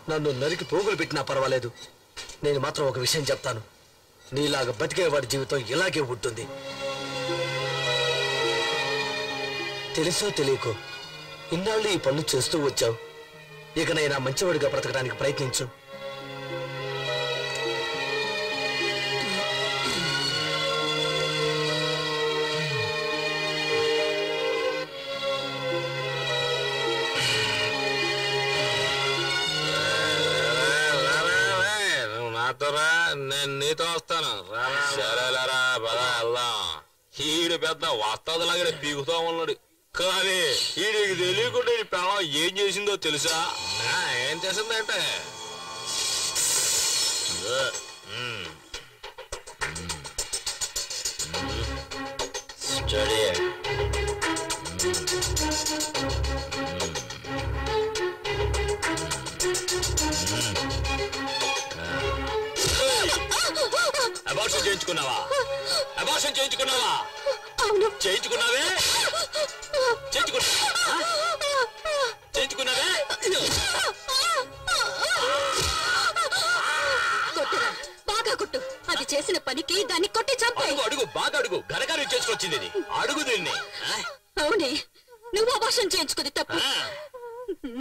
నన్ను నరికి పోగులు పెట్టినా పర్వాలేదు. నేను మాత్రం ఒక విషయం చెప్తాను, నీలాగా బతికేవాడి జీవితం ఇలాగే ఉంటుంది. తెలుసో తెలియకో ఇన్నాళ్ళు ఈ పనులు చేస్తూ వచ్చావు. ఇకనైనా మంచివాడిగా బ్రతకడానికి ప్రయత్నించు. నాతోరా, నేను నీతో వస్తాను. సరేలేరా పద వెళ్దాం. ఈడు పెద్ద వస్తాదులాగా పీకుతా ఉన్నాడు, కానీ ఈడికి తెలియకుండా ఈ పిల్లం ఏం చేసిందో తెలుసా? ఏం చేసిందంటే స్టడీ అబార్షన్ చేయించుకున్నావా? అబార్షన్ చేయించుకున్నావా? చేయించుకున్నావే? చేయించుకున్నావే? కొట్టురా, బాగా కొట్టు. అది చేసిన పనికి దాన్ని కొట్టి చంపాయి. అడుగు బాగా అడుగు. గరగారు చేసుకొచ్చింది ఇది. అడుగు దీన్ని. అవునే, నువ్వు అబార్షన్ చేయించుకుంది తప్పు.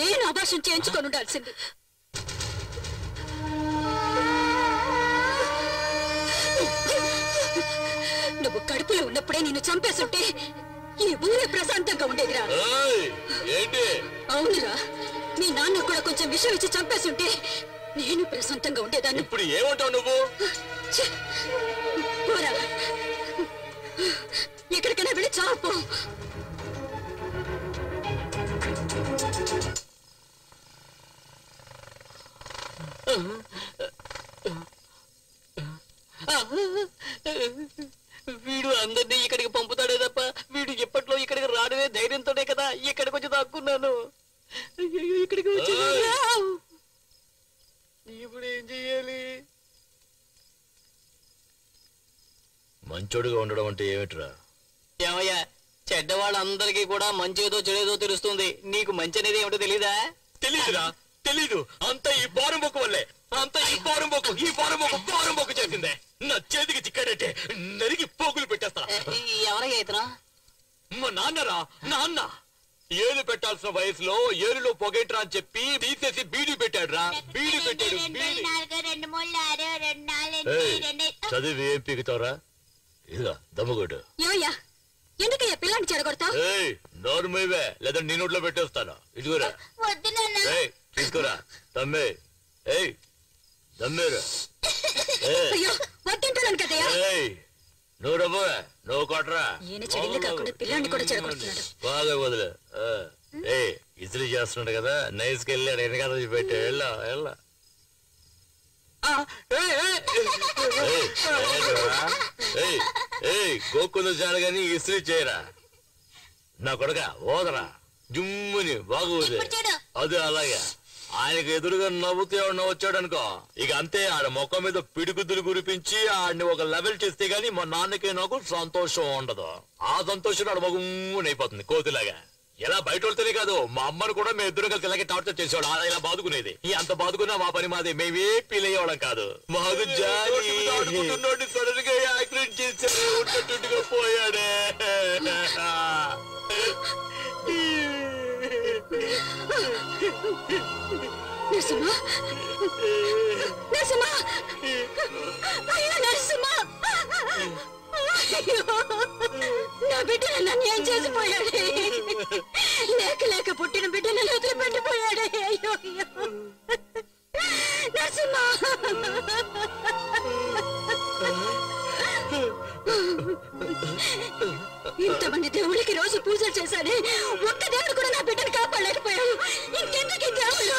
నేను అబార్షన్ చేయించుకొని ఉండాల్సింది. నువ్వు కడుపులో ఉన్నప్పుడే నిన్ను చంపేస్తుంటే ఈ ఊరే ప్రశాంతంగా ఉండేదిరా. ఏంటి? అవునురా, మీ నాన్న కూడా కొంచెం విషయం ఇచ్చి చంపేస్తుంటే నేను ప్రశాంతంగా ఉండేదాన్ని. ఇప్పుడు ఏమంటావు నువ్వు? పోరా, ఎక్కడికైనా వెళ్ళి చాపు. వీడు అందరినీ ఇక్కడికి పంపుతాడే తప్ప వీడు ఎప్పట్లో ఇక్కడికి రావడమే ధైర్యంతోనే కదా ఇక్కడికి వచ్చి దాక్కున్నాను. ఇక్కడికి వచ్చి ఇప్పుడు ఏం చెయ్యాలి? మంచోడుగా ఉండడం అంటే ఏమిట్రా? ఏమయ్యా, చెడ్డవాళ్ళందరికీ కూడా మంచేదో చెడేదో తెలుస్తుంది. నీకు మంచి అనేది ఏమిటో తెలీదా? తెలీదురా, తెలీదు. అంతా ఈ పోరంబొక్కు వల్లే. అంతా ఈ పోరంబొక్కు చేసిందే. నా చేతికి చిక్కాడంటే నరికి పోగులు పెట్టేస్తా. ఎవరయ్యా ఇతను? మా నాన్నరా, నాన్న. ఏలు పెట్టాల్సిన వయసులో ఏలులో పొగేట్రా అని చెప్పి తీసేసి బీడీ పెట్టాడురా. బీడీ పెట్టాడు. చదివి ఏం పీకుతావురా? ఇదిగా దమ్ముగొడ్డు. ఏమయ్యా, ఎందుకయ్యా పిల్లాన్ని చెడగొడతావు? నోరు మీవే, లేదా నీ నోట్లో పెట్టేస్తాను. ఇదిగోరా, తీసుకోరా తమ్మే. దమ్మేరా. వద్దంటున్నాను కదయ్యా. నువ్వు రవ్వే, నువ్వు కొట్టరా. ఈయన చెడిల్లు కాకుండా పిల్లాన్ని కూడా చెడగొడుతున్నాడు. బాగా వదిలే. ఇసిరి చేస్తున్నాడు కదా, నైస్కి వెళ్ళాడు. వెనకాల పెట్టా. వెళ్ళా గోక్కులు చాలు గాని ఇస్త్రీ చేయరా. నా కొడక ఓదరా, జుమ్ముని బాగా ఊదే. అది అలాగే ఆయనకు ఎదురుగా నవ్వుతూ ఎవడు వచ్చాడు అనుకో, ఇక అంతే. ఆడ మొక్క మీద పిడిగుద్దులు కురిపించి ఆడిని ఒక లెవెల్ చేస్తే గాని మా నాన్నకి నాకు సంతోషం ఉండదు. ఆ సంతోషం ఆడ మగుని అయిపోతుంది కోతిలాగా. ఇలా బయట వెళ్తేనే కాదు, మా అమ్మను కూడా మేము ఇద్దరు కలిసి ఇలాగే టార్చర్ చేసేవాడు. అలా ఇలా బాదుకునేది. అంత బాదుకున్నా మా పని మాది. మేమే ఫీల్ అయ్యేవాళ్ళం కాదు. మాకు జాలి సడన్ గా యాక్సిడెంట్ చేసి ఉన్నట్టుగా పోయాడే. నరసింహ, నరసింహ, అయ్యో నరసింహ, నా బిడ్డను నన్ను ఏం చేసిపోయాడే. లేక లేక పుట్టిన బిడ్డను వదిలిపెట్టిపోయాడే. అయ్యో నరసింహ, ఇంతమంది దేవుడికి రోజు పూజలు చేశానే, ఒక్క దేవుడు కూడా నా బిడ్డను కాపాడలేకపోయాడు. ఇంకెందుకు దేవుడు?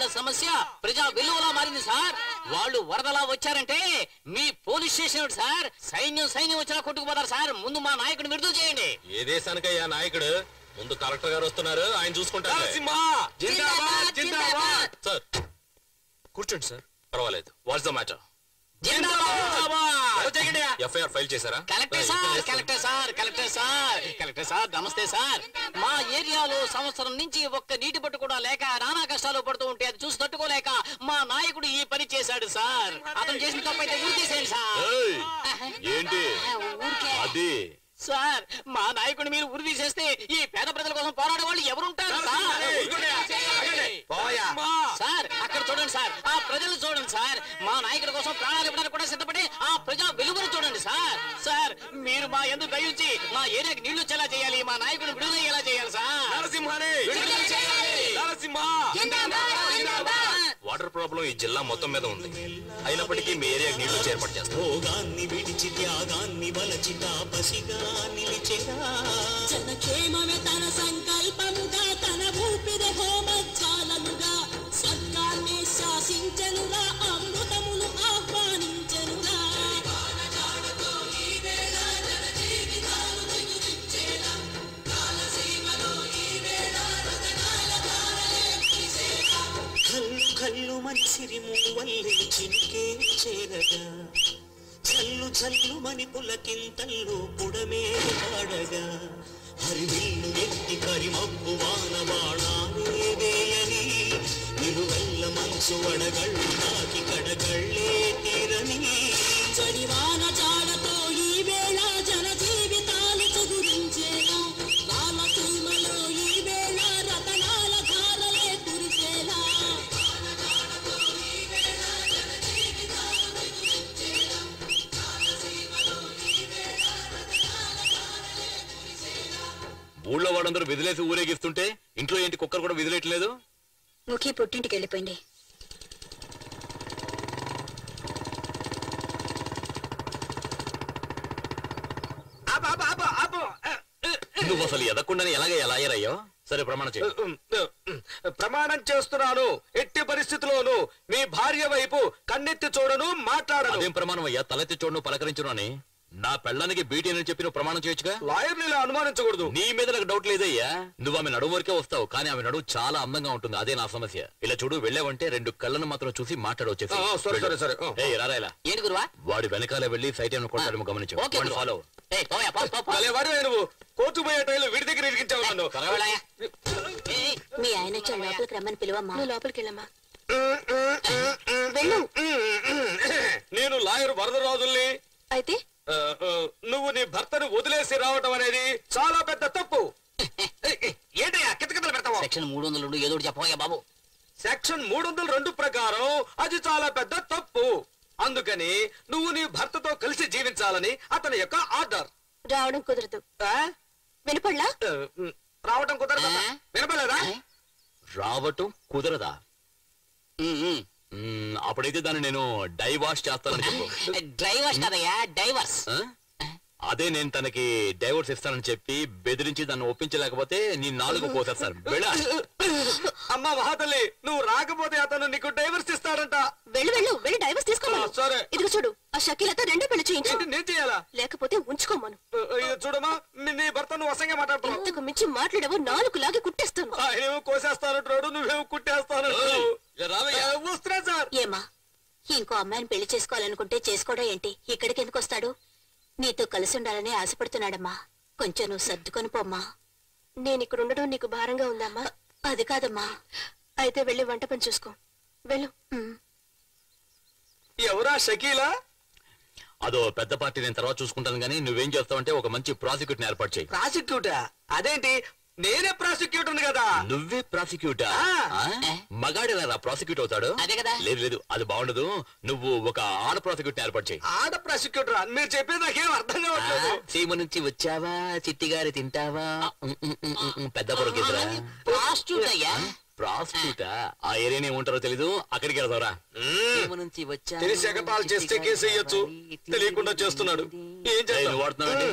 వీళ్ళ సమస్య ప్రజా విలువలా మారింది సార్. వాళ్ళు వరదలా వచ్చారంటే మీ పోలీస్ స్టేషన్ సార్. సైన్యం వచ్చినా కొట్టుకుపోతారు సార్. ముందు మా నాయకుడు విడుదల చేయండి. ఏ దేశానికయ్యా నాయకుడు? ముందు కలెక్టర్ గారు వస్తున్నారు, ఆయన చూసుకుంటారు. సార్ కూర్చోండి సార్. పర్వాలేదు. What's the matter? FIR file చేశారా? కలెక్టర్ సార్ నమస్తే సార్. మా ఏరియాలో సంవత్సరం నుంచి ఒక్క నీటి పట్టు కూడా లేక నానా కష్టాలు పడుతూ ఉంటే అది చూసి తట్టుకోలేక మా నాయకుడు ఈ పని చేశాడు సార్. అతను చేసిన తప్పైతే ఊరి తీసేయండి సార్. ఏంటి అది సార్? మా నాయకుడు మీరు ఉరి తీసేస్తే ఈ పేద ప్రజల కోసం పోరాడే వాళ్ళు ఎవరుంటారు సార్? అక్కడ చూడండి సార్, ఆ ప్రజలు చూడండి సార్. మా నాయకుడి కోసం ప్రాణాలు ఇవ్వడానికి కూడా సిద్ధపడి ఆ ప్రజా వెలుగును చూడండి సార్. సార్ మీరు మా ఎందుకు దయించి మా ఏరియాకి నీళ్లు వచ్చేలా చేయాలి, మా నాయకుడు విడుదలయ్యేలా చేయాలి సార్. వాటర్ ప్రాబ్లం ఈ జిల్లా మొత్తం మీద ఉంది. అయినప్పటికీ మీ ఏరియాకి నీళ్లు ఏర్పాటు చేస్తాం. భోగాన్ని విడిచి త్యాగాన్ని వలచి తాపసిగా నిలిచెరా. జనక్షేమమే తన సంకల్పముగా, తన ఊపిరి హోమజ్వాలలుగా స్వర్గాన్ని శాసించెనురా, అమృతమును ఆహ్వానించెనురా. కల్లు కల్లు మనిసిరి మూవల్లి చినికే చేరగా, చల్లు చల్లు మని పులకింతల్లు పుడమే పాడగా, హరివిల్లు ఎత్తి కరిమబ్బు వాన బాణాలే వేయని, నిలువెల్ల మనసు వడగళ్ళు నాకి కడగళ్ళే తీరని. చడివాన జాడతో ఈ వేళ జన జీవితాలు చదురించేలా, రామసీమలో ఈ వేళ రతనాల ధారలే కురిసేలా. ఊళ్ళో వాడందరూ విదిలేసి ఊరేగిస్తుంటే ఇంట్లో ఏంటి కుక్కర్ కూడా విదిలేయట్లేదు? ముఖి పుట్టింటికి వెళ్ళిపోయింది. నువ్వు అసలు ఎదకుండానే ఎలా అయ్యారయ్యో? సరే ప్రమాణం చేయి. ప్రమాణం చేస్తున్నాను, ఎట్టి పరిస్థితుల్లోనూ మీ భార్య వైపు కన్నెత్తి చూడను, మాట్లాడను. అదేం ప్రమాణం అయ్యా? తలెత్తి చూడను పలకరించును అని నా పెళ్ళానికి బీటీ అని చెప్పి నువ్వు ప్రమాణం చేయొచ్చుగా. లాయర్ని ఇలా అనుమానించకూడదు. నీ మీద నాకు డౌట్ లేదయ్యా. నువ్వు ఆమె నడుము వరకే వస్తావు, కానీ ఆమె నడువు చాలా అందంగా ఉంటుంది. అదే నా సమస్య. ఇలా చూడు, వెళ్ళావంటే 2 కళ్ళను మాత్రం చూసి మాట్లాడవచ్చేసి. రారాయలా ఏంటి గురువా? వాడి వెనకాల వెళ్ళి సైట్ ఏమైనా కొట్టాడేమో గమనించు. ఫాలో. నువ్వు కోర్టు పోయే టైంలో వీడి దగ్గర ఇరికించావు నన్ను. మీ ఆయన వచ్చి లోపలికి రమ్మని పిలువమ్మా. నువ్వు లోపలికి వెళ్ళమ్మా. నేను లాయర్ వరదరాజుల్ని. అయితే నువ్వు నీ భర్తను వదిలేసి రావటం అనేది చాలా పెద్ద తప్పు. ఏంటయ్యా కితకితలు పెడతావా? సెక్షన్ 302 ఏదో చెప్పబోయా బాబు. సెక్షన్ 302 ప్రకారం అది చాలా పెద్ద తప్పు. అందుకని నువ్వు నీ భర్తతో కలిసి జీవించాలని అతని యొక్క ఆర్డర్. రావడం కుదరదు. వినపడలా? రావటం కుదరదా? వినపడలేదా? రావటం కుదరదా? అప్పుడైతే దాన్ని నేను డైవార్స్ చేస్తానని చెప్పు. డ్రైవర్స్ కదయ్యా, డైవర్స్. అదే నేను తనకి డైవర్స్ ఇస్తానని చెప్పి బెదిరించి దాన్ని ఒప్పించలేకపోతే నీ 4 కోసేస్తాను. అమ్మా మహాతల్లి, నువ్వు రాకపోతే అతను నీకు డైవర్స్ ఇస్తాడంట. వెళ్ళి డైవర్స్ తీసుకోమను. సరే. ఇదిగో చూడు, ఆ షకీలతో 2 పెళ్లి చేయించు. నేను చేయాలా? లేకపోతే ఉంచుకోమను. చూడమా, నీ భర్త నువ్వు అసంగా మాట్లాడుతున్నావు. ఇంతకు మించి మాట్లాడేవో 4 లాగి కుట్టేస్తాను. ఆయనేమో కోసేస్తానంటున్నాడు, నువ్వేమో కుట్టేస్తానంటున్నావు. వస్తున్నా సార్. ఏమా, ఇంకో అమ్మాయిని పెళ్లి చేసుకోవాలనుకుంటే చేసుకోవడం ఏంటి? ఇక్కడికి ఎందుకు వస్తాడు? నీతో కలిసి ఉండాలని ఆశపడుతున్నాడమ్మా. కొంచెం నువ్వు సర్దుకొని పోమ్మా. నేను ఇక్కడ ఉండడం నీకు భారంగా ఉందమ్మా? అది కాదమ్మా. అయితే వెళ్ళి వంట పని చూసుకో. వెళ్ళు. ఎవరా షకీలా? అదో పెద్ద పార్టీ, నేను తర్వాత చూసుకుంటాను. కానీ నువ్వేం చేస్తావంటే ఒక మంచి ప్రాసిక్యూటర్ ఏర్పాటు చేయి. ప్రాసిక్యూటా? అదేంటి, నేనే ప్రాసిక్యూటర్ కదా. నువ్వే ప్రాసిక్యూటర్? మగాడేలా ప్రాసిక్యూట్ అవుతాడు? అదే కదా. లేదు, అది బాగుండదు. నువ్వు ఒక ఆడ ప్రాసిక్యూటర్ ఏర్పాటు చేయి. ఆడ ప్రాసిక్యూటర్? మీరు చెప్పేది నాకేం అర్థం కావట్లేదు. సీమ నుంచి వచ్చావా, చిట్టిగారి తింటావా, పెద్ద పొరకేసరా? ప్రాస్టిట్యూట్ అయ్యా. ప్రాస్టిట్యూటా? ఆ ఏరియాని ఏముంటారో తెలీదు, అక్కడికి వెళ్తారా? నుంచి వచ్చా తెలిసి ఎగతాళి చేస్తే కేసు వేయొచ్చు, తెలియకుండా చేస్తున్నాడు. ఏం చేస్తావు? వాడుతున్నావండి.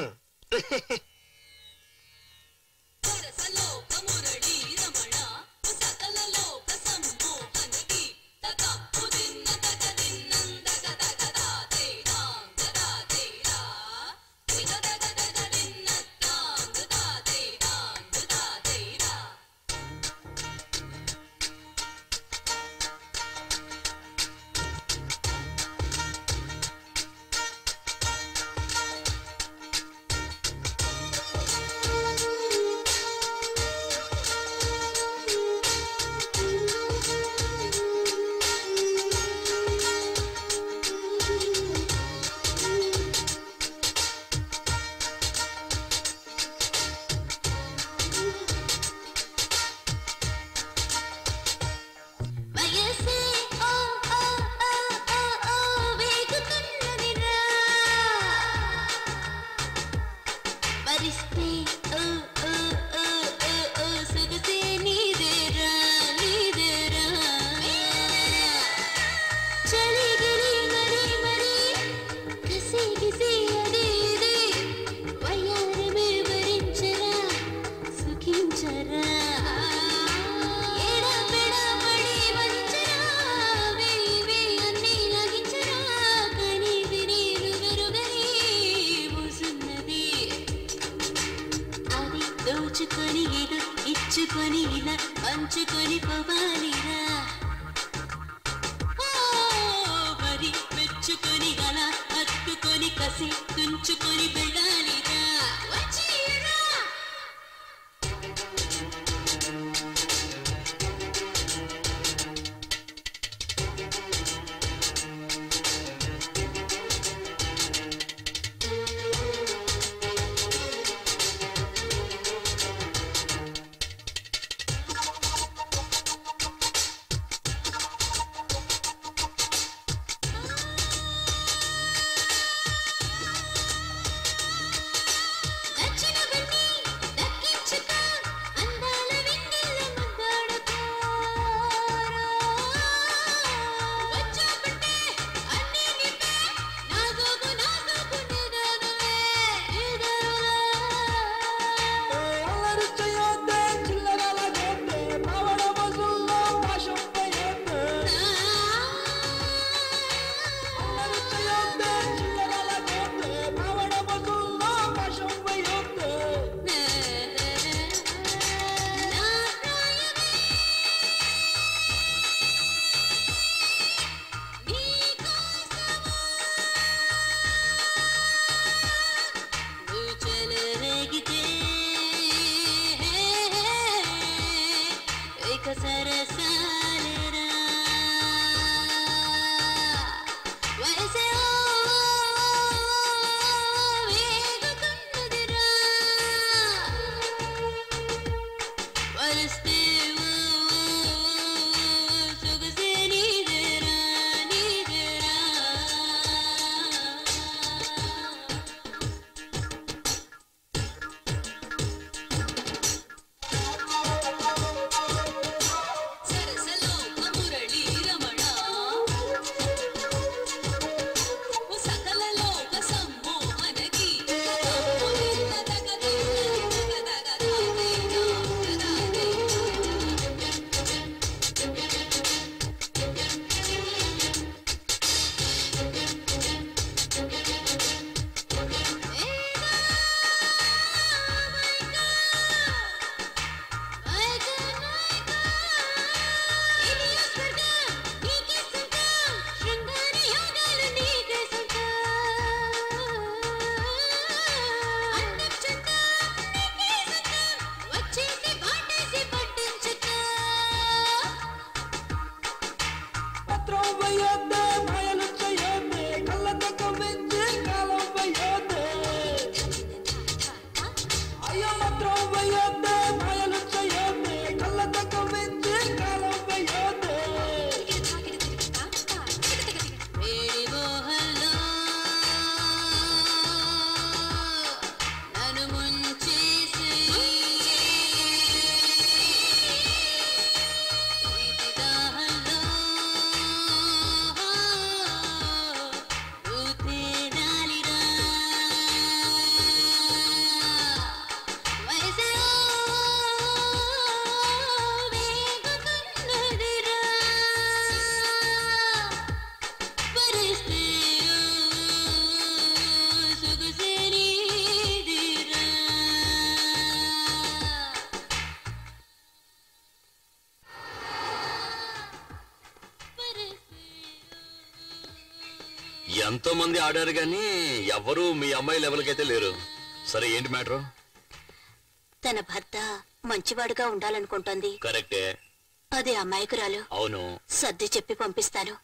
పంచుకొని పోవాలిరా మరి మెచ్చుకొని అలా హత్తుకొని కసి తుంచుకొని వెళ్ళాలిరా వచ్చేయరా ఎంతో మంది ఆడారు గాని ఎవరు మీ అమ్మాయి లెవెల్కి అయితే లేరు. సరే ఏంటి మ్యాటర్? తన భర్త మంచివాడుగా ఉండాలనుకుంటోంది. కరెక్టే. అదే అమాయకురాలు. అవును. సర్ది చెప్పి పంపిస్తాను.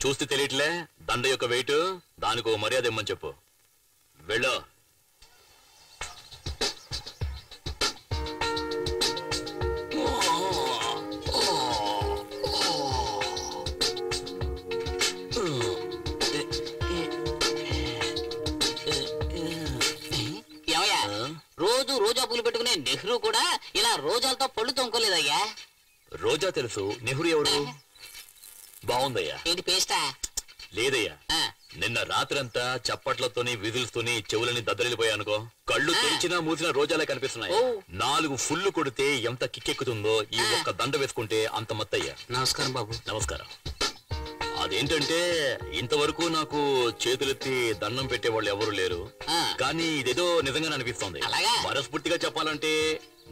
చూస్తే తెలియట్లే దండ యొక్క వెయిట్, దానికో మర్యాద ఇమ్మని చెప్పు. వెళ్ళు. రోజు రోజా పూలు పెట్టుకునే నెహ్రూ కూడా ఇలా రోజాలతో పళ్ళు తొంకోలేదయ్యా. రోజా తెలుసు, నెహ్రూ ఎవరు? బాగుందయ్యా. ఏంటి పేస్టా? లేదయ్యా, నిన్న రాత్రంతా చప్పట్లతోని విజిల్స్తోని చెవులని దద్దరిల్లిపోయానుకో, కళ్ళు తెరిచినా మూసినా రోజాలే కనిపిస్తున్నాయి. 4 ఫుల్లు కొడితే ఎంత కిక్కెక్కుతుందో ఈ ఒక్క దండ వేసుకుంటే అంత మత్తయ్యా. నమస్కారం బాబు. నమస్కారం. అదేంటంటే ఇంతవరకు నాకు చేతులెత్తి దండం పెట్టేవాళ్ళు ఎవరు లేరు, కానీ ఇదేదో నిజంగానే అనిపిస్తోంది. మనస్ఫూర్తిగా చెప్పాలంటే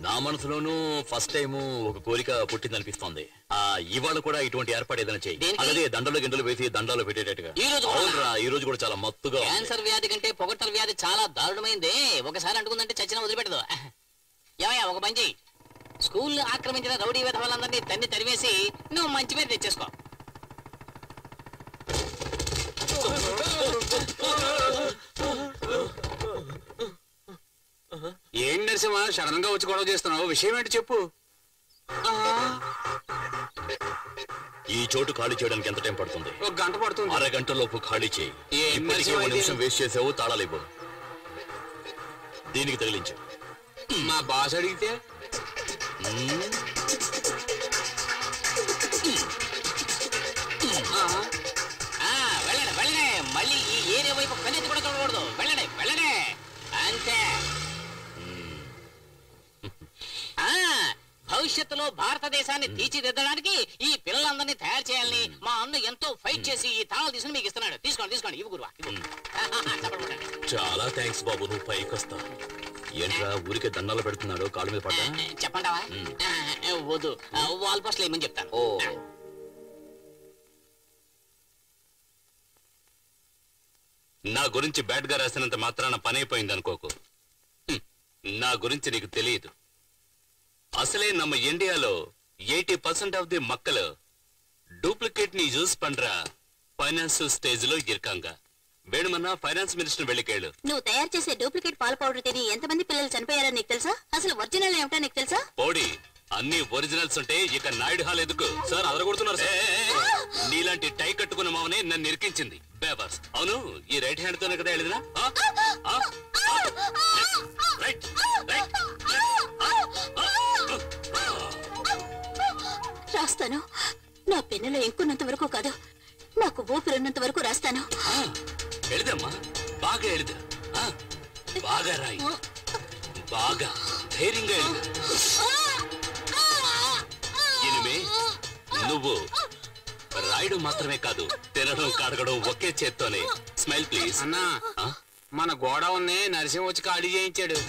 నా మనసులోనూ ఫస్ట్ టైం ఒక కోరిక పుట్టిందనిపిస్తోంది. ఇవాళ కూడా ఇటువంటి ఏర్పాటు ఏదైనా చేయి. అదే దండలు గిండలు వేసి దండాలు పెట్టేటట్టుగా. ఈ రోజు కూడా చాలా మత్తుగా. క్యాన్సర్ వ్యాధి కంటే పొగట్టల వ్యాధి చాలా దారుణమైంది. ఒకసారి అంటుకుందంటే చచ్చిన వదిలిపెట్టదు. ఏమయ్యా ఒక పని చెయ్యి, స్కూల్ ఆక్రమించిన రౌడీ విధవాళ్ళందరినీ తన్ని తరివేసి నువ్వు మంచి పేరు తెచ్చేసుకో. ఏం నరసింహ సడన్ గా వచ్చి గొడవ చేస్తున్నావు? విషయం ఏంటి చెప్పు. ఈ చోటు ఖాళీ చేయడానికి ఎంత టైం పడుతుంది? 1 గంట పడుతుంది. అరగంటలోపు ఖాళీ చేయి. ఇప్పటికే 1 నిమిషం వేస్ట్ చేసావు. తాళాలేవు. దీనికి తగిలించు. మా బాస్ అడిగితే వెళ్ళండి వెళ్ళండి. మళ్ళీ ఈ ఏరియా వైపు కనెత్తి కూడా చూడకూడదు. వెళ్ళండి వెళ్ళండి అంతే. భవిష్యత్తులో భారతదేశాన్ని తీర్చిదిద్దడానికి ఈ పిల్లలందరినీ తయారు చేయాలని మా అన్న ఎంతో ఫైట్ చేసి ఈ తాళాలు తీసుకుని మీకు ఇస్తున్నాడు. తీసుకోండి తీసుకోండి. ఇవి గురువా. చాలా థ్యాంక్స్ బాబు. నువ్వు పైకి వస్తా. ఏంట్రా ఊరికే దండాలు పెడుతున్నాడు? కాళ్ళ మీద పడ్డా? చెప్పంటావా? వద్దు, వాల్ పోస్ట్లు ఏమని చెప్తాను. ఓ నా గురించి బ్యాడ్ గా రాసినంత మాత్రాన పని అయిపోయింది అనుకోకు. నా గురించి నీకు తెలియదు. అసలే நம்ம ఇండియాలో 80% ఆఫ్ ది మక్కలు డూప్లికేట్ ని యూజ్ పண்றா ఫైనాన్స్ స్టేజ్ లో ఇరకాంగ. వేణుమన్నా ఫైనాన్స్ మినిస్టర్ వెళ్ళికేళ్ళు. నువ్వు తయారు చేసే డూప్లికేట్ పాల పౌడర్ తిని ఎంతమంది పిల్లలు చనిపోయారో నీకు తెలుసా? అసలు ఒరిజినల్ ఏమిటో నీకు తెలుసా? పోడి, అన్ని ఒరిజినల్స్ ఉంటే ఇక నాయుడు హాల్ ఎందుకు? సార్ అదరగొడుతున్నారు సార్. నీలాంటి టై కట్టుకున్న మామనే నన్ను ఇరికించింది. బేవర్స్. అవును, ఈ రైట్ హ్యాండ్ తోనే కదా వెళ్ళినా? రాస్తాను. నా పెన్నులో ఎంకున్నంత వరకు కాదు, నాకు ఊపిరిన్నంత వరకు రాస్తాను. ఎడదమ్మా, బాగా ఎడదు. బాగా రాయి. బాగా ధైర్యంగా ఎడదు. ఇనిమే నువ్వు రాయడం మాత్రమే కాదు, తినడం కడగడం ఒకే చేత్తోనే. Smile please. అన్నా, మన గోడౌన్నే నరసింహ వచ్చి ఖాళీ చేయించాడు.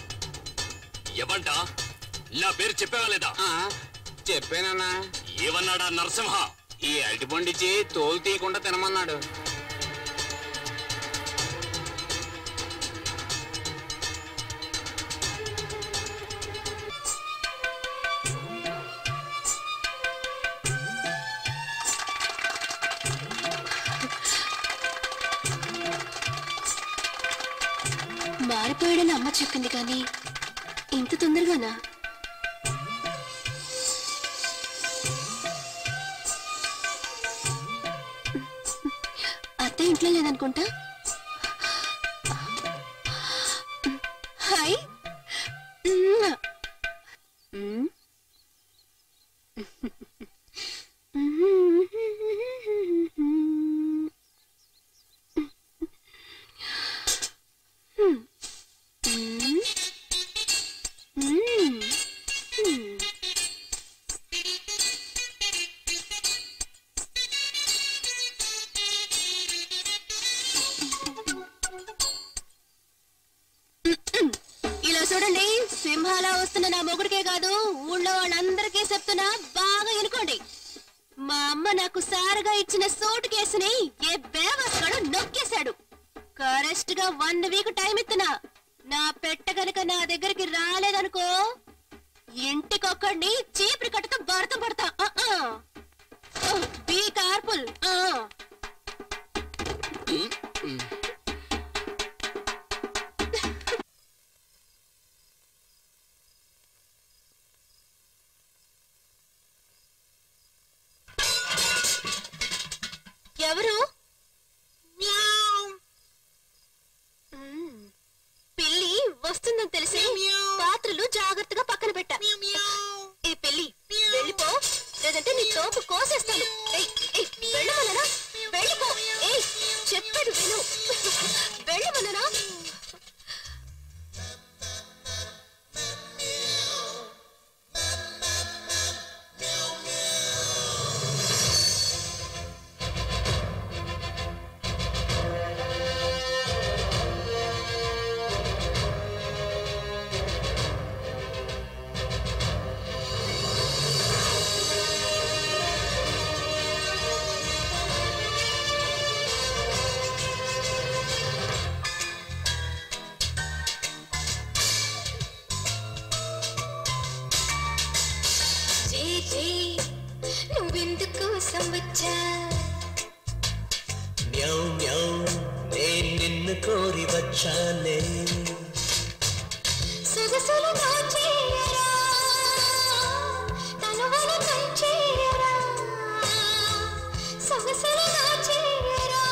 ఎవంట? నా పేరు చెప్పావా లేదా? చెప్పానన్నా. ఏమన్నాడా నరసింహ? ఈ అరటిపండిచ్చి తోలు తీయకుండా తినమన్నాడు. మారిపోయాడని అమ్మ చెప్పింది కానీ ఇంత తొందరగానా? అత్త ఇంట్లో లేదనుకుంటా. హాయ్. ఇలా చూడండి, సింహాలా వస్తున్న నా మొగుడికే కాదు ఊళ్ళో వాళ్ళందరికీ చెప్తున్నా, బాగా ఎనుకోండి. మా అమ్మ నాకు సారగా ఇచ్చిన సూట్ కేసుని ఏ బేవస్గాడు నొక్కేశాడు. కరెక్ట్ గా 1 వీక్ టైం ఇస్తున్నా. నా పెట్ట గనక నా దగ్గరికి రాలేదనుకో, ఇంటికొక్కడిని చీపురి కట్టుతో భర్తం పడతా. బీ కార్ఫుల్. ఎవరు? పిల్లి వస్తుందని తెలిసి పాత్రలు జాగ్రత్తగా పక్కన పెట్టా. ఏ పిల్లి వెళ్ళిపో, లేదంటే నీ తోపు కోసేస్తాను. నిన్ను కోరి వచ్చానే సొగసులు దోచేయరా తనువులు కంచేయరా సొగసులు దోచేయరా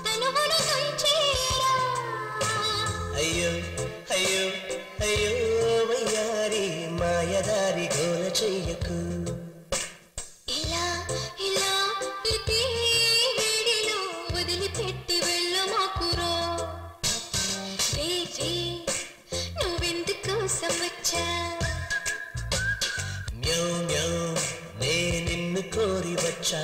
తనువులు కంచేయరా అయ్యో అయ్యో అయ్యో వయ్యారి మాయదారి గోల చెయ్యకు ఇలా ఇలా ఇదే వేడిలో వదిలిపెట్టి వెళ్ళమాకురో రే నువ్వెందుకోసం వచ్చా మ్యౌ మ్యౌ నే నిన్ను కోరి వచ్చా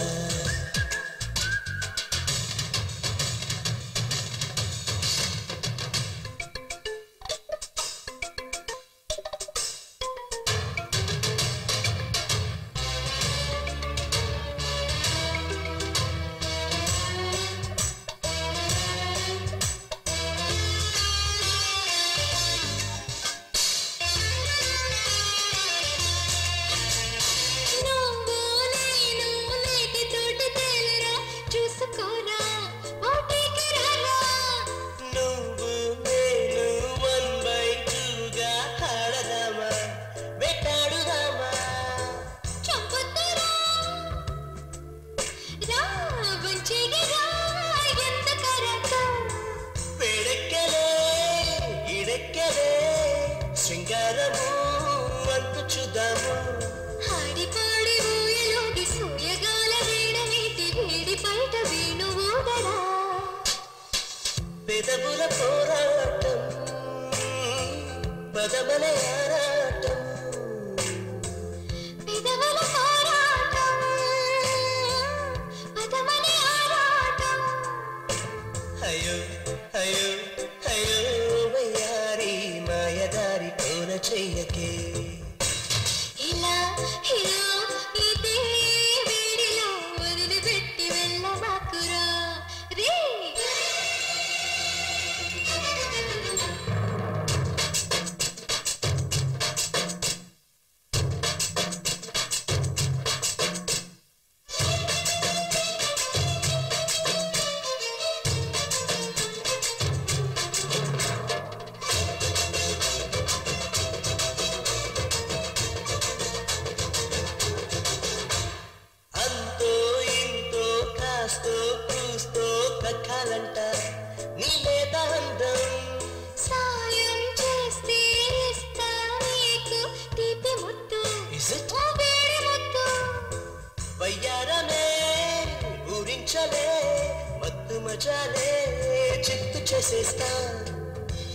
శృంగారము అంతు చూద్దాము హాడిపాడి ఊయలోకి సూర్యగాల వీడమీటి వేడి బయట వేణువూదరా పెదవుల పోరాటం పదమల ఆరాటం పెదవుల పోరాటం పదమల ఆరాటం అయ్యో అయ్యో అయ్యో వయ్యారి మాయదారి కోన చెయ్యకే ఇలా ఇలా ఇదే వేడిలో వదిలిపెట్టి వెళ్ళమాకురా రే అంతో ఇంతో కాస్తో కూస్తో కక్కాలంట నీ లేత అందం సాయం చేస్తే ఇస్తా నీకు తీపి ముద్దు ఓ వేడి ముద్దు వయ్యారమే ఊరించలే మత్తు మజాలే చిత్తు చేసేస్తా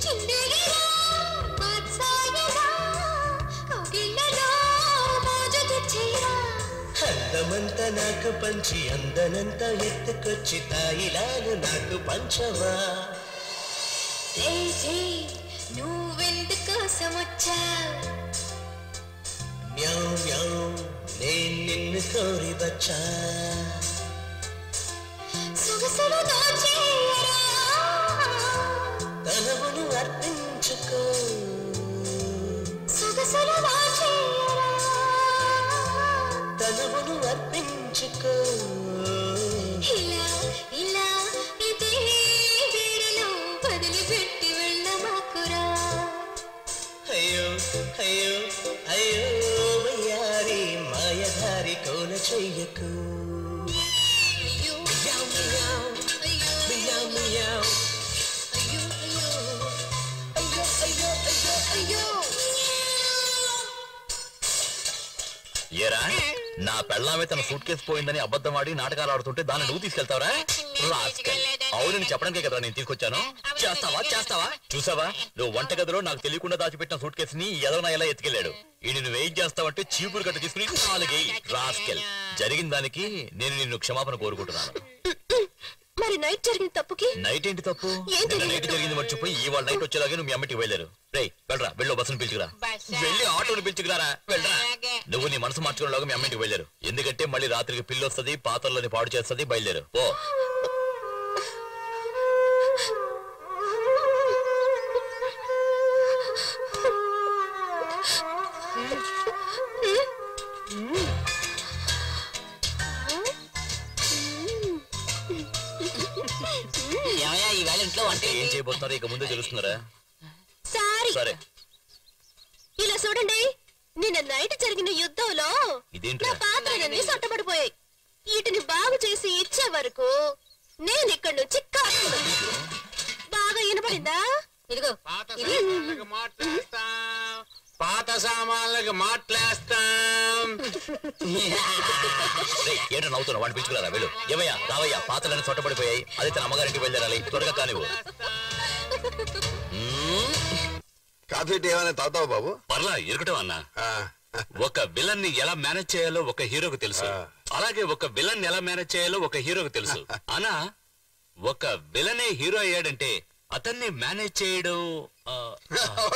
చిందేగిరా బాత్సాగిరా కౌగిళ్ళలో మోజు తెచ్చేరా అందమంతా నాకు పంచి అందనంతా ఎత్తుకొచ్చి తాయిలాను నాకు పంచవా రేజీ నువ్వెందుకోసం వచ్చా మ్యౌ మ్యౌ నేను నిన్ను కోరి వచ్చా సొగసులు దోచేయరా తనవును అర్పించుకో సొగసులు దోచేయరా తనవును అర్పించుకో ఇలా ఇలా ఇదే వేడిలో వదిలిపెట్టి వెళ్ళమాకురా అయ్యో అయ్యో అయ్యో వయ్యారి మాయదారి కోన చెయ్యకు అయ్యో మియావ్ మియావ్ అయ్యో మియావ్ మియావ్ అయ్యో అయ్యో అయ్యో అయ్యో అయ్యో అయ్యో ఏరా నా పెళ్ళామే తన సూట్ కేసు పోయిందని అబద్ధం ఆడి నాటకాలు ఆడుతుంటే దాన్ని నువ్వు తీసుకెళ్తావరా? అవునని చెప్పడానికే కదా నేను తీసుకొచ్చాను. చేస్తావా చేస్తావా? చూసావా నువ్వు వంటగదిలో నాకు తెలియకుండా దాచిపెట్టిన సూట్ కేసుని ఎదవనా ఎలా ఎత్తుకెళ్ళాడు. ఈ నువ్వు వెయిట్ చేస్తావంటే చీపురు గట్ట తీసుకుని నాలుగే రాస్కెల్. జరిగిన దానికి నేను నిన్ను క్షమాపణ కోరుకుంటున్నాను. మరి నైట్ జరిగిన తప్పుకి నైట్ ఏంటి తప్పు? ఏంటి నిన్న నైట్ జరిగింది మర్చిపోయి ఇవాళ నైట్ వచ్చేలాగే నువ్వు మీ అమ్మటికి వెళ్ళారు. రేయ్ వెళ్ళరా, వెళ్ళు బస్సును పిలుచుకురా. వెళ్ళి ఆటోని పిలుచుకురారా, వెళ్ళరా. నువ్వు నీ మనసు మార్చుకునేలాగా మీ అమ్మింటికి వెళ్ళారు. ఎందుకంటే మళ్ళీ రాత్రికి పిల్లి వస్తుంది, పాత్రలోని పాడు చేస్తుంది. బయలుదేరు ఓ. ఇంట్లో వంట ఏం ఏంటి? చేయబోతున్నారో ఇక ముందే తెలుస్తున్నారా? సారీ సరే ఇలా చూడండి, నిన్న నైట్ జరిగిన యుద్ధంలో ఇదేంట్రా? నా పాత్రలన్నీ సొట్టబడిపోయాయి. వీటిని బాగు చేసి ఇచ్చే వరకు నేను ఇక్కడి నుంచి కాకుండా బాగా వినపడిందా? ఇదిగో పాత సామాన్లకు మాట్లాస్తాం. ఏంటో నవ్వుతున్నా? వాడిని పిలుచుకురారా వెళ్ళు. ఏమయ్యా రావయ్యా, పాత్రలన్నీ చొట్టబడిపోయాయి. అది తన అమ్మగారింటికి వెళ్ళాలి, త్వరగా కానివ్వు. కాఫీ టీ ఏమైనా తాగుతావు బాబు? పర్లా ఇరకటం అన్నా. ఒక విలన్ ని ఎలా మేనేజ్ చేయాలో ఒక హీరోకు తెలుసు, అలాగే ఒక విలన్ ఎలా మేనేజ్ చేయాలో ఒక హీరోకు తెలుసు. అనా ఒక విలనే హీరో అయ్యాడంటే అతన్ని మేనేజ్ చేయడం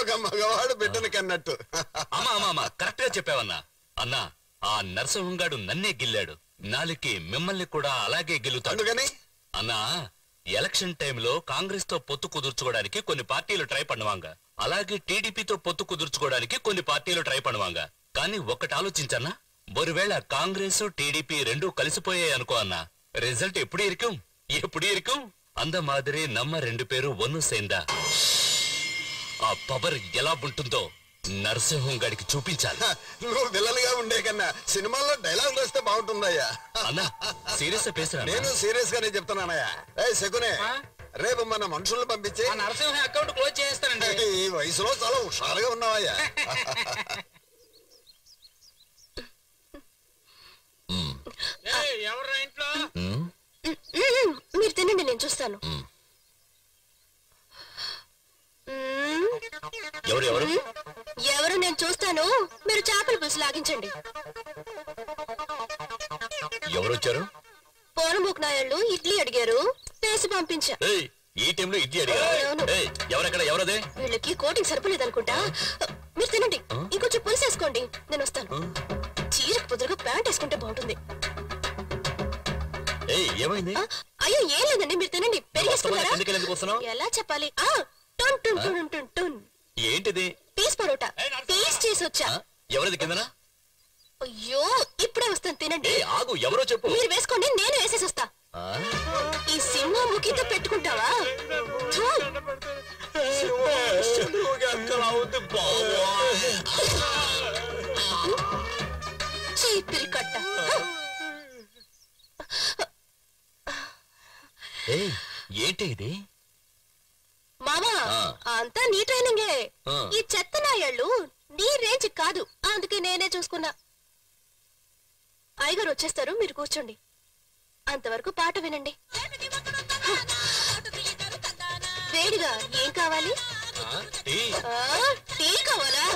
ఒక మగవాడు బిడ్డను కన్నట్టు. అమ్మా కరెక్ట్ గా చెప్పావన్నా. అన్నా ఆ నరసింహంగాడు నన్నే గిల్లాడు, నాలికి మిమ్మల్ని కూడా అలాగే గిల్లుతాడు. అన్నా ఎలక్షన్ టైంలో కాంగ్రెస్ తో పొత్తు కుదుర్చుకోవడానికి కొన్ని పార్టీలు ట్రై పణువాంగ, అలాగే టీడీపీతో పొత్తు కుదుర్చుకోవడానికి కొన్ని పార్టీలు ట్రై పణువాంగ. కానీ ఒక్కటి ఆలోచించన్నా, ఒకవేళ కాంగ్రెస్ టీడీపీ రెండూ కలిసిపోయాయి అనుకో అన్నా, రిజల్ట్ ఎప్పుడు ఇరుకు అంద మాదిరి నమ్మ రెండు పేరు ఒన్ను సేందా. ఆ పవర్ ఎలా ఉంటుందో నరసింహం గాడికి చూపించాలి. నువ్వు విలన్గా ఉండే కన్నా సినిమాల్లో డైలాగ్ వేస్తే బాగుంటుందయ్యా. అన్నా సీరియస్ పేసరా? నేను సీరియస్ గానే చెప్తున్నానయ్యా. శకునే, రేపు మన మనుషుల్ని పంపించి నరసింహ అకౌంట్ క్లోజ్ చేస్తానండి. ఈ వయసులో చాలా హుషారుగా ఉన్నావయ్యా. ఎవరు ఇంట్లో? మీరు తినండి, నేను చూస్తాను. ఎవరు నేను చూస్తాను. మీరు చేపల పులుసు లాగించండి. ఎవరు వచ్చారు? పోనముక్ నాయాళ్ళు ఇడ్లీ అడిగారు, వేసి పంపించా. ఈ టైంలో ఇడ్లీ అడిగారు? ఎవరెక్కడ? ఎవరదే? వీళ్ళకి కోటింగ్ సరిపోలేదనుకుంటా. మీరు తినండి, ఇంకొంచెం పులుసు వేసుకోండి, నేను వస్తాను. చీరకు పొద్దుగా ప్యాంట్ వేసుకుంటే బాగుంటుంది. ఏమైంది? అయ్యో ఏం లేదండి, మీరు తినండి. పెరిగేసుకున్నారా? ఎలా చెప్పాలి? ఏంటిది? పీస్ పరోటా టేస్ట్ చేసి వచ్చా. ఎవరిది కిందనా? అయ్యో ఇప్పుడే వస్తాను, తినండి. ఆగు, ఎవరో చెప్పు. మీరు వేసుకోండి, నేను వేసేసి వస్తా. ఈ సింహ ముఖితో పెట్టుకుంటావా? చీపిరి కట్ట. ఏంటి ఇది? మామా అంతా నీ ట్రైనింగే. ఈ చెత్త నాయాళ్ళు నీ రేంజ్ కాదు, అందుకే నేనే చూసుకున్నా. అయ్యగారు వచ్చేస్తారు, మీరు కూర్చోండి. అంతవరకు పాట వినండి. వేడిగా ఏం కావాలి? టీ కావాలా?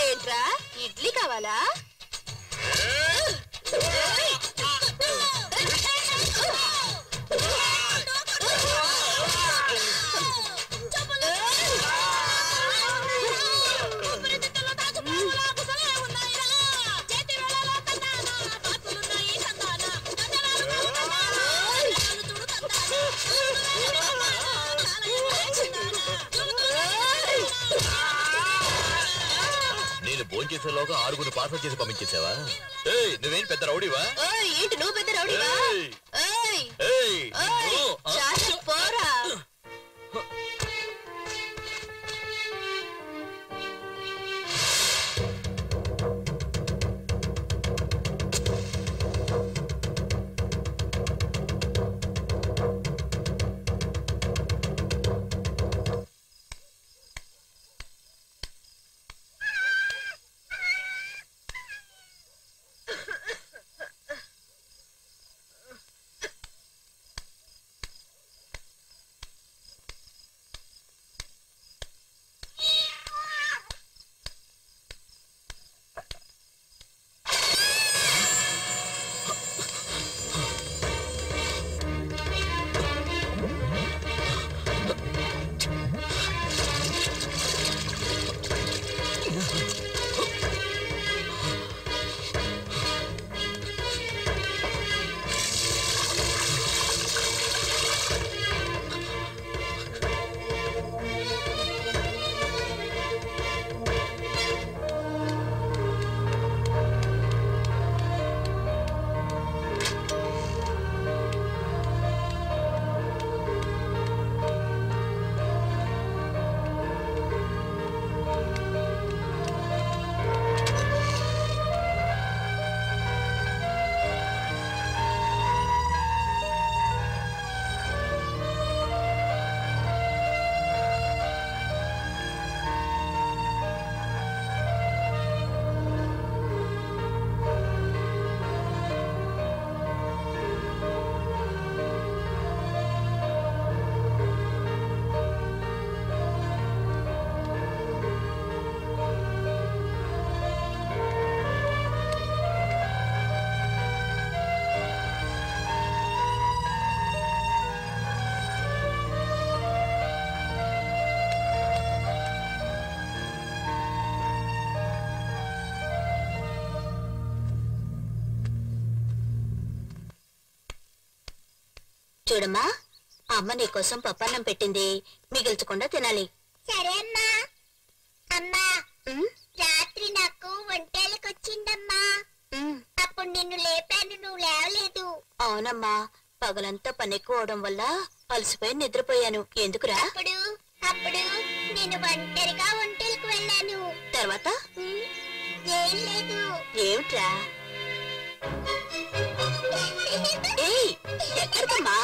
ఏంట్రా, ఇడ్లీ కావాలా? నేను భోంచేసేలోగా 6 పార్సల్ చేసి పంపించేసావా? నువ్వేం పెద్ద రౌడీవా? ఏంటి నువ్వు పెద్ద రౌడీవా? పోరా. చూడమ్మా, అమ్మ నీకోసం పప్పన్నం పెట్టింది, మిగిల్చకుండా తినాలి. సరే అమ్మా. అమ్మా, రాత్రి నాకు ఒంటేలకొచ్చిందమ్మా. అప్పుడు నిన్ను లేపాను, నువ్వు లేవలేదు. అవునమ్మా, పగలంతా పని ఎక్కువ అవడం వల్ల అలసిపోయి నిద్రపోయాను. ఎందుకురా? అప్పుడు నేను ఒంటరిగా ఒంటేలకు వెళ్ళాను. తర్వాత ఏం లేదు. ఏమిట్రా? ఏయ్, ఎక్కడికమ్మా?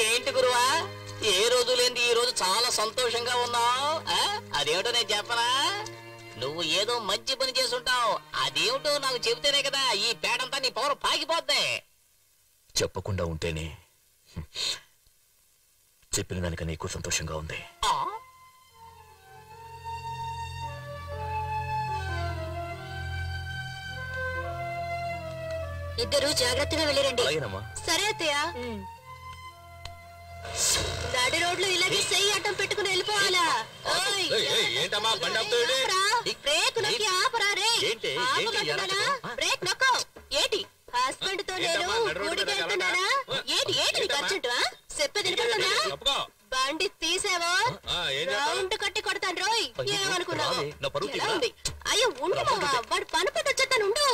ఏంటి గురువా, ఏ రోజు లేని ఈ రోజు చాలా సంతోషంగా ఉన్నావు? అదేమిటో నేను చెప్పనా? నువ్వు ఏదో మంచి పని చేసుంటావు. అదేమిటో నాకు చెబితేనే కదా ఈ పేడంతా నీ పవర్ పాకిపోద్ది. చెప్పకుండా ఉంటేనే చెప్పిన దానికన్నా ఎక్కువ సంతోషంగా ఉంది. ఇద్దరు జాగ్రత్తగా వెళ్ళిరండి. అలాగేనమ్మా. సరే అత్తయ్య. నడి రోడ్లు ఇలాగే చెయ్యి అడ్డం పెట్టుకుని వెళ్ళిపోవాలా? ఏంటమ్మా బండి ఆపుతావేంటి? బ్రేక్ నొక్కి ఆపరా రే. ఆపగలుగుతానా? బ్రేక్ నొక్కో. ఏంటి హస్బెండ్ తో నేను ఊడికి వెళ్తున్నానా? ఏంటి నీకు అర్జెంటు? చెప్పేది వినపడుతుందా? బండి తీసావో రౌండ్ కట్టి కొడతాను రోయ్. ఏమనుకున్నావు? అయ్యో ఉండు మావా, వాడు పని పెద్ద వచ్చేస్తాను. ఉండు.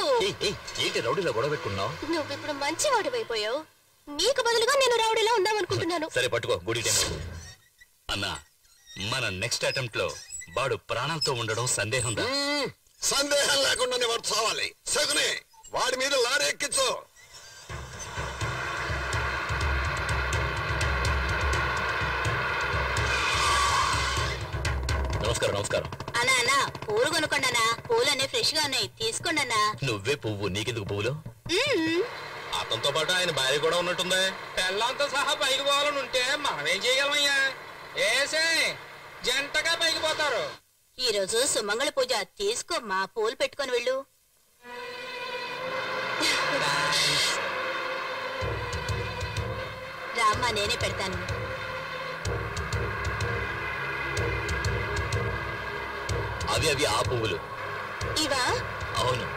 ఏంటి రౌడీలో గొడవ పెట్టుకున్నావు? నువ్వు ఇప్పుడు మంచి వాడివైపోయావు. నీకు బదులుగా నేను రౌడీలో ఉందామనుకుంటున్నాను. సరే పట్టుకో. గుడి అన్నా, మన నెక్స్ట్ అటెంప్ట్ లో వాడు ప్రాణాలతో ఉండడం సందేహం ఉందా? సందేహం లేకుండానే వాడు చావాలి. సగునే వాడి మీద లారీ ఎక్కించు. నమస్కారం. నమస్కారం అన్నా. అన్నా పూలు కొనుక్కోండి అన్నా. పూలన్నీ ఫ్రెష్ గా ఉన్నాయి, తీసుకోండి అన్నా. నువ్వే పువ్వు, నీకెందుకు పువ్వులు? అతనితో పాటు ఆయన భార్య కూడా ఉన్నట్టుంది. పెళ్ళంతో సహా పైకి పోవాలని ఉంటే మనం ఏం చేయగలమయ్యా? ఏసే జంటగా పైకి పోతారు. ఈ రోజు సుమంగళ పూజ, తీసుకోమ్మా, పూలు పెట్టుకొని వెళ్ళు. రామ్మా, నేనే పెడతాను. అవి ఆ పువ్వులు. ఇవా? అవును.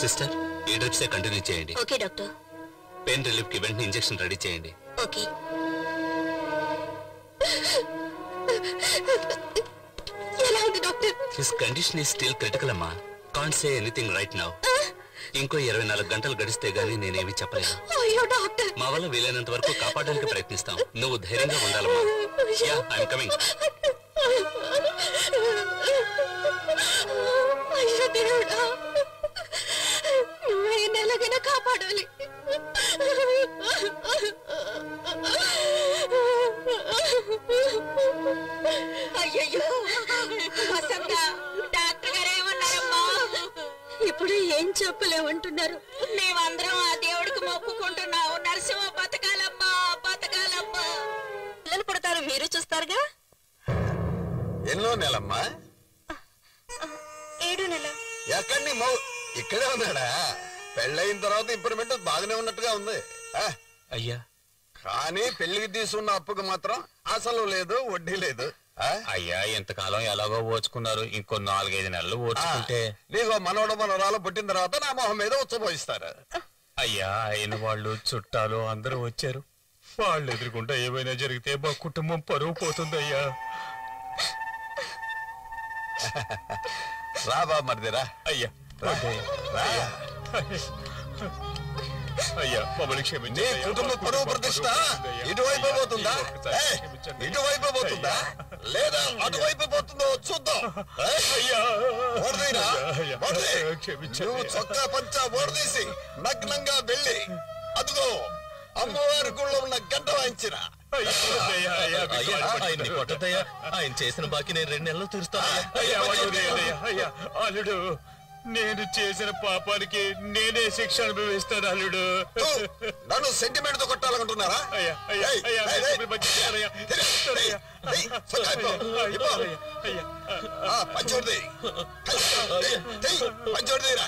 సిస్టర్, ఈ డ్రిప్స్ కంటిన్యూ చేయండి. Okay doctor. పెయిన్ రిలీఫ్ కి వెంటనే ఇంజెక్షన్ రెడీ చేయండి. ఓకే. ఎలా ఉంది doctor? His condition is still critical అమ్మా. Can't say anything right now. ఇంకో 24 గంటలు గడిస్తే గానీ నేనేమి చెప్పలేను. అయ్యో డాక్టర్, మా వల్ల వీలైనంత వరకు కాపాడడానికి ప్రయత్నిస్తాం. నువ్వు ధైర్యంగా ఉండాలమ్మా. Yeah, I'm coming. అయ్యో దేవుడా, నువ్వే ఎలాగైనా కాపాడాలి. అయ్యయ్యో వసంత, డాక్టర్ గారు ఏమన్నారమ్మా? ఇప్పుడు ఏం చెప్పలేమంటున్నారు. మేమందరం ఆ దేవుడికి మొక్కుకుంటున్నావు. నరసింహ బతకాలమ్మా, బతకాలమ్మా. పిల్లలు పుడతారు, మీరు చూస్తారుగా. ఎన్నో నెలమ్మా? 7 నెల. ఎక్కడి ఇక్కడే ఉన్నాడా? పెళ్ళయిన తర్వాత ఇంప్రూవ్మెంట్ బాగానే ఉన్నట్టుగా ఉంది. అయ్యా, కానీ పెళ్లికి తీసుకున్న అప్పుకు మాత్రం అసలు లేదు, వడ్డీ లేదు. అయ్యా, ఎంతకాలం ఎలాగో ఓచుకున్నారు, ఇంకో 4-5 నెలలు ఓచుకుంటే నీకు మనవడు మనవరాలు పుట్టిన తర్వాత నా మొహం మీద ఉచ్చబోయిస్తారు. అయ్యా, అయిన వాళ్ళు చుట్టాలు అందరూ వచ్చారు. వాళ్ళు ఎదురుకుంటా ఏమైనా జరిగితే మా కుటుంబం పరువు పోతుందయ్యా. రాబా మరిదిరా. అయ్యా అయ్యా, మమ్మల్ని క్షమించండి. నీ కుటుంబ పరువు ప్రతిష్ట ఇటువైపు పోతుందా, ఇటువైపు పోతుందా, లేదా అటువైపు పోతుందో చూద్దాం. నువ్వు చొక్కా పంచా ఓడదీసి నగ్నంగా వెళ్ళి అదిగో అమ్మవారి గుళ్ళో ఉన్న గంట వాయించిన. ఆయన్ని కొట్టద్దయ్యా. ఆయన చేసిన బాకీ నేను 2 నెలలు తీరుస్తాను. అల్లుడు, నేను చేసిన పాపానికి నేనే శిక్ష అనుభవిస్తాను. అల్లుడు, నన్ను సెంటిమెంట్ తో కొట్టాలనుకుంటున్నారా? పంచోడిది పంచోడిదిరా.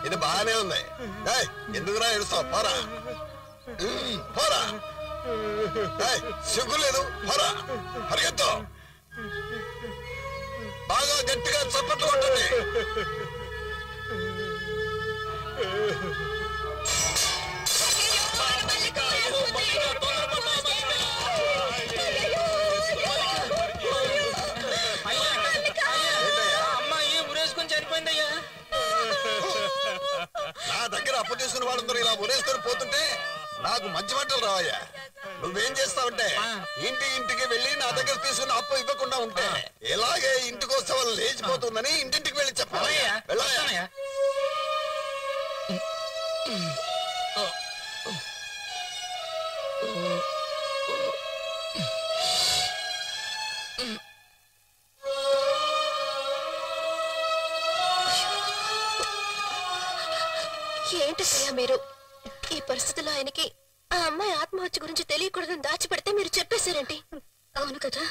ఇది బాగానే ఉంది. ఎందుకురా ఏడుస్తావు? పోరా పోరా, సిగ్గు లేదు, పోరా, పరిగెత్తు. బాగా గట్టిగా చప్పట్లు కొట్టండి. అమ్మాయి ఉరేసుకుని చనిపోయిందయ్యా. నా దగ్గర అప్పు తీసుకుని వాళ్ళందరూ ఇలా ఉరేసుకొని పోతుంటే నాకు మంచి మాటలు రావయ్యా. నువ్వేం చేస్తావంటే ఇంటికి వెళ్ళి నా దగ్గర తీసుకున్న అప్పు ఇవ్వకుండా ఉంటే ఎలాగే ఇంటికి వస్తే వాళ్ళు లేచిపోతుందని ఇంటింటికి వెళ్ళి చెప్పాలయ్యా. వెళ్ళాయా? ఏంటి సయ్యా మీరు? ఈ పరిస్థితుల్లో ఆయనకి ఆ అమ్మాయి ఆత్మహత్య గురించి తెలియకూడదని దాచిపెడితే మీరు చెప్పేశారేంటి? అవును కదా,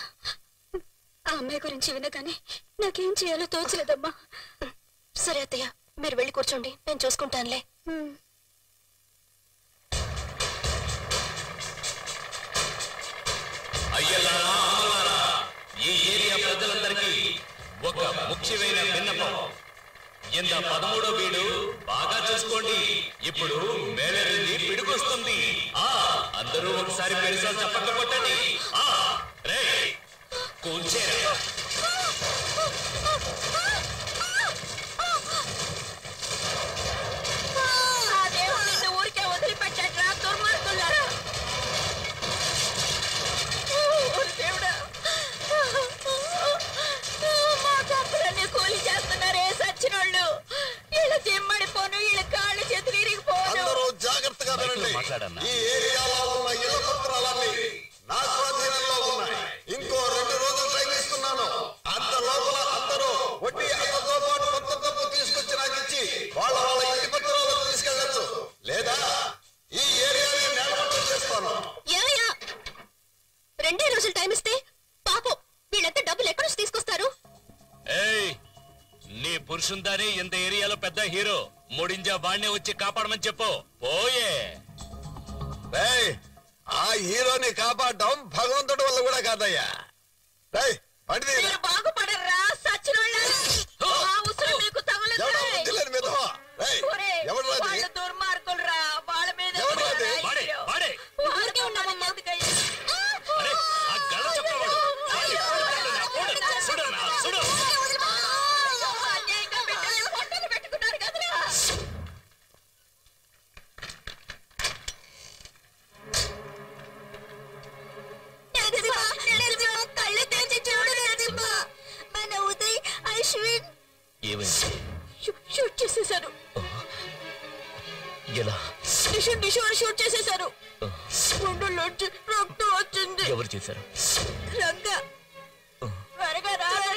ఆ అమ్మాయి గురించి వినగానే నాకేం చేయాలో తోచలేదమ్మా. సరే అత్తయ్య, మీరు వెళ్ళి కూర్చోండి, నేను చూసుకుంటానులే. అయ్యలారా, అమ్మలారా, ఈ ఏరియా ప్రజలందరికీ ఒక ముఖ్యమైన విన్నపం. ఇంత 13వ వీడు బాగా చూసుకోండి. ఇప్పుడు మేలరిల్లి పిడుకొస్తుంది. అందరూ ఒకసారి పెరిసాలు చప్పట్లు కొట్టండి. రే కూల్చేరా. ఊరికే వదిలిపెట్టాడ్రా దుర్మార్గులారా. దేవుడా, మా తప్పులన్నీ కూలి చేస్తున్నారే సచ్చినోళ్ళు. వీళ్ళ జిమ్మడిపోను, వీళ్ళ కాళ్ళు చేతులు ఇరిగిపోను. అందరూ జాగ్రత్తగా వినండి. ఈ ఏరియాలో ఉన్న ఇళ్ల పత్రాలన్నీ నా స్వాధీనంలో ఉన్నాయి. ఇంకో 2 రోజులు టైం ఇస్తున్నాను. అంత లోపల అందరూ వడ్డీ అతతో పాటు మొత్తం డబ్బు తీసుకొచ్చి నాకు ఇచ్చి వాళ్ళ ఇంటి పత్రాలను తీసుకెళ్ళచ్చు. లేదా ఈ ఏరియాని నేలమట్టం చేస్తాను. 2 రోజులు టైం ఇస్తే పాపం వీళ్ళంతా డబ్బులు ఎక్కడి నుంచి తీసుకొస్తారు? ఏయ్, నీ పురుషుందాని ఇంత ఏరియాలో పెద్ద హీరో. ముడింజా వాణ్ణి వచ్చి కాపాడమని చెప్పు. పోయే. ఆ హీరోని కాపాడడం భగవంతుడి వల్ల కూడా కాదయ్యా. బాగుపడరా సచ్చినోళ్ళ. మీకు దుర్మార్గులరా, వాళ్ళ మీద గళ్ళ చెప్పవాడు ఎలా? షూట్ చేసేశారు. గుండెల్లోంచి రక్తం వచ్చింది. ఎవరు చేశారు? రంగా త్వరగా రావాలి.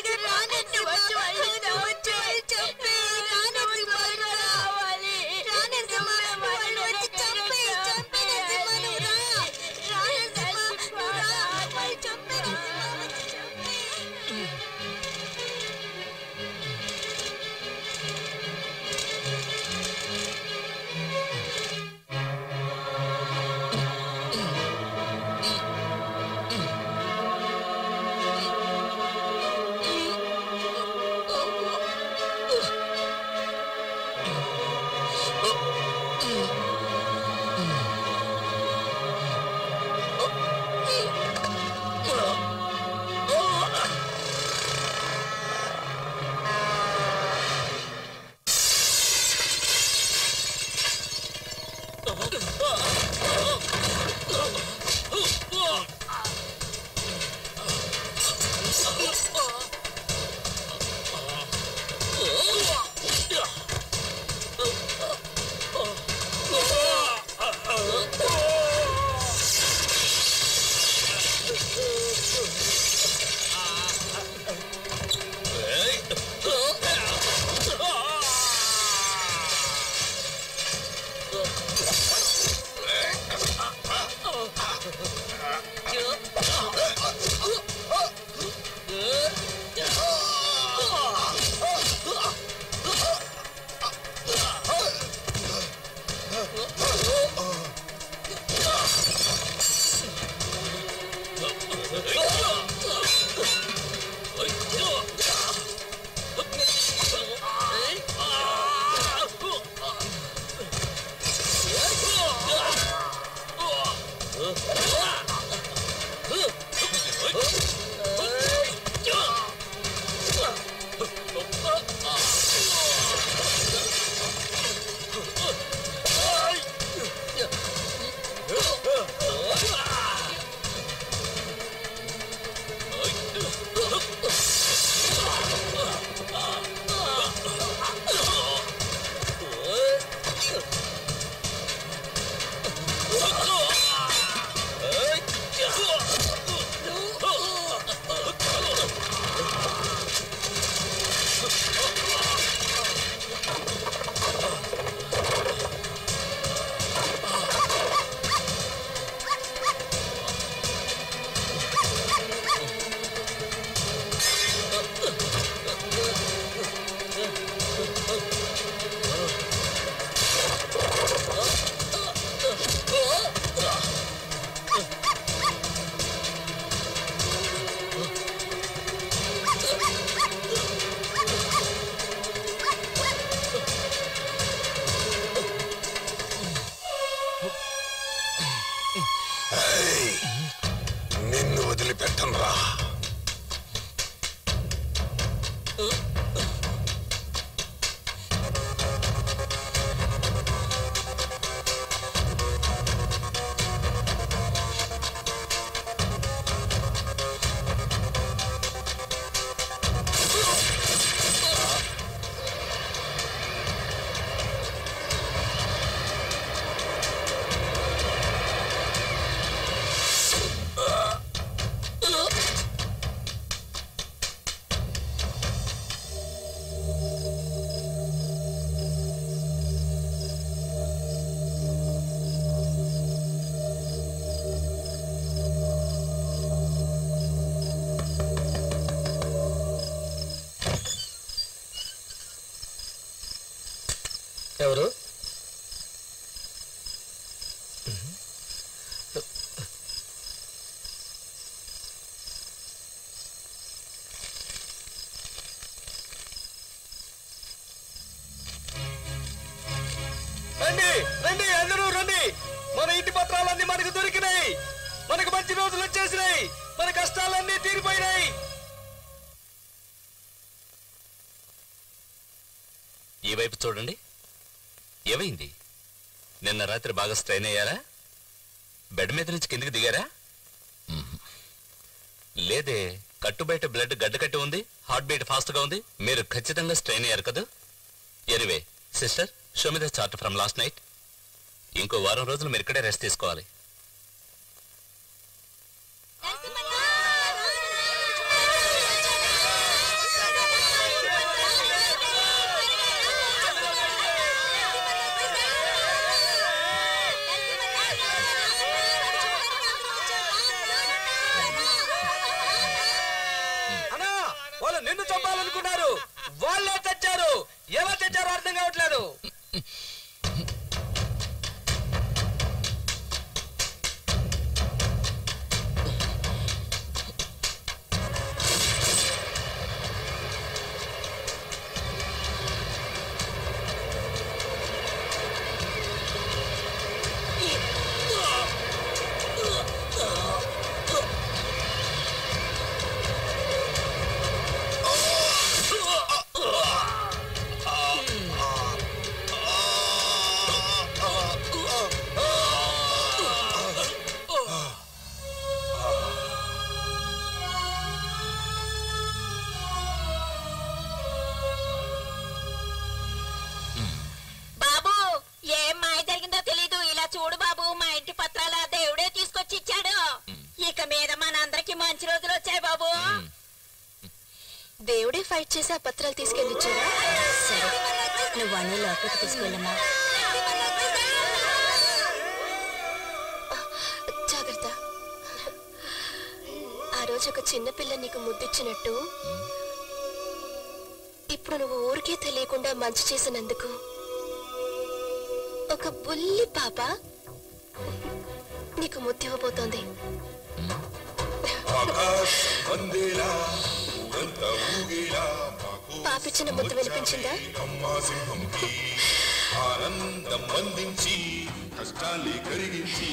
నిన్ను వదిలిపెట్టను రా. ఎవరు? రండి రండి, అందరూ రండి. మన ఇంటి పత్రాలన్నీ మనకు దొరికినాయి. మనకు మంచి రోజులు వచ్చేసినాయి. మన కష్టాలన్నీ తీరిపోయినాయి. ఈ వైపు చూడండి. ఏమైంది? నిన్న రాత్రి బాగా స్ట్రెయిన్ అయ్యారా? బెడ్ మీద నుంచి కిందికి దిగారా? లేదే, కట్టు బయట బ్లడ్ గడ్డ కట్టి ఉంది, హార్ట్ బీట్ ఫాస్ట్ గా ఉంది. మీరు ఖచ్చితంగా స్ట్రెయిన్ అయ్యారు కదా. Anyway sister, show me the chart from last night. ఇంకో వారం రోజులు మీరు ఇక్కడే రెస్ట్ తీసుకోవాలి. అన్నా వాళ్ళు నిన్ను చంపాలనుకున్నారు, వాళ్ళే తెచ్చారు. ఎలా తెచ్చారో అర్థం కావట్లేదు. బాబు ఏం మాయ జరిగిందో తెలీదు. ఇలా చూడు బాబు, మా ఇంటి పత్రాల దేవుడే తీసుకొచ్చి ఇచ్చాడు. ఇక మీద మనందరికి మంచి రోజులు వచ్చాయి బాబు. దేవుడే ఫైట్ చేసి ఆ పత్రాలు తీసుకెళ్ళిచ్చాడా? సరే, నువ్వు అన్ని లోపలికి తీసుకెళ్ళమ్మా. జాగ్రత్త. ఆ రోజు ఒక చిన్నపిల్ల నీకు ముద్దిచ్చినట్టు ఇప్పుడు నువ్వు ఊరికే తెలియకుండా మంచి చేసినందుకు ఒక బుల్లి పాప నీకు ముద్దివ్వబోతోంది. పాపిచ్చిన ముద్దు వినిపించిందా? ఆనందం అందించి కష్టాన్ని కరిగించి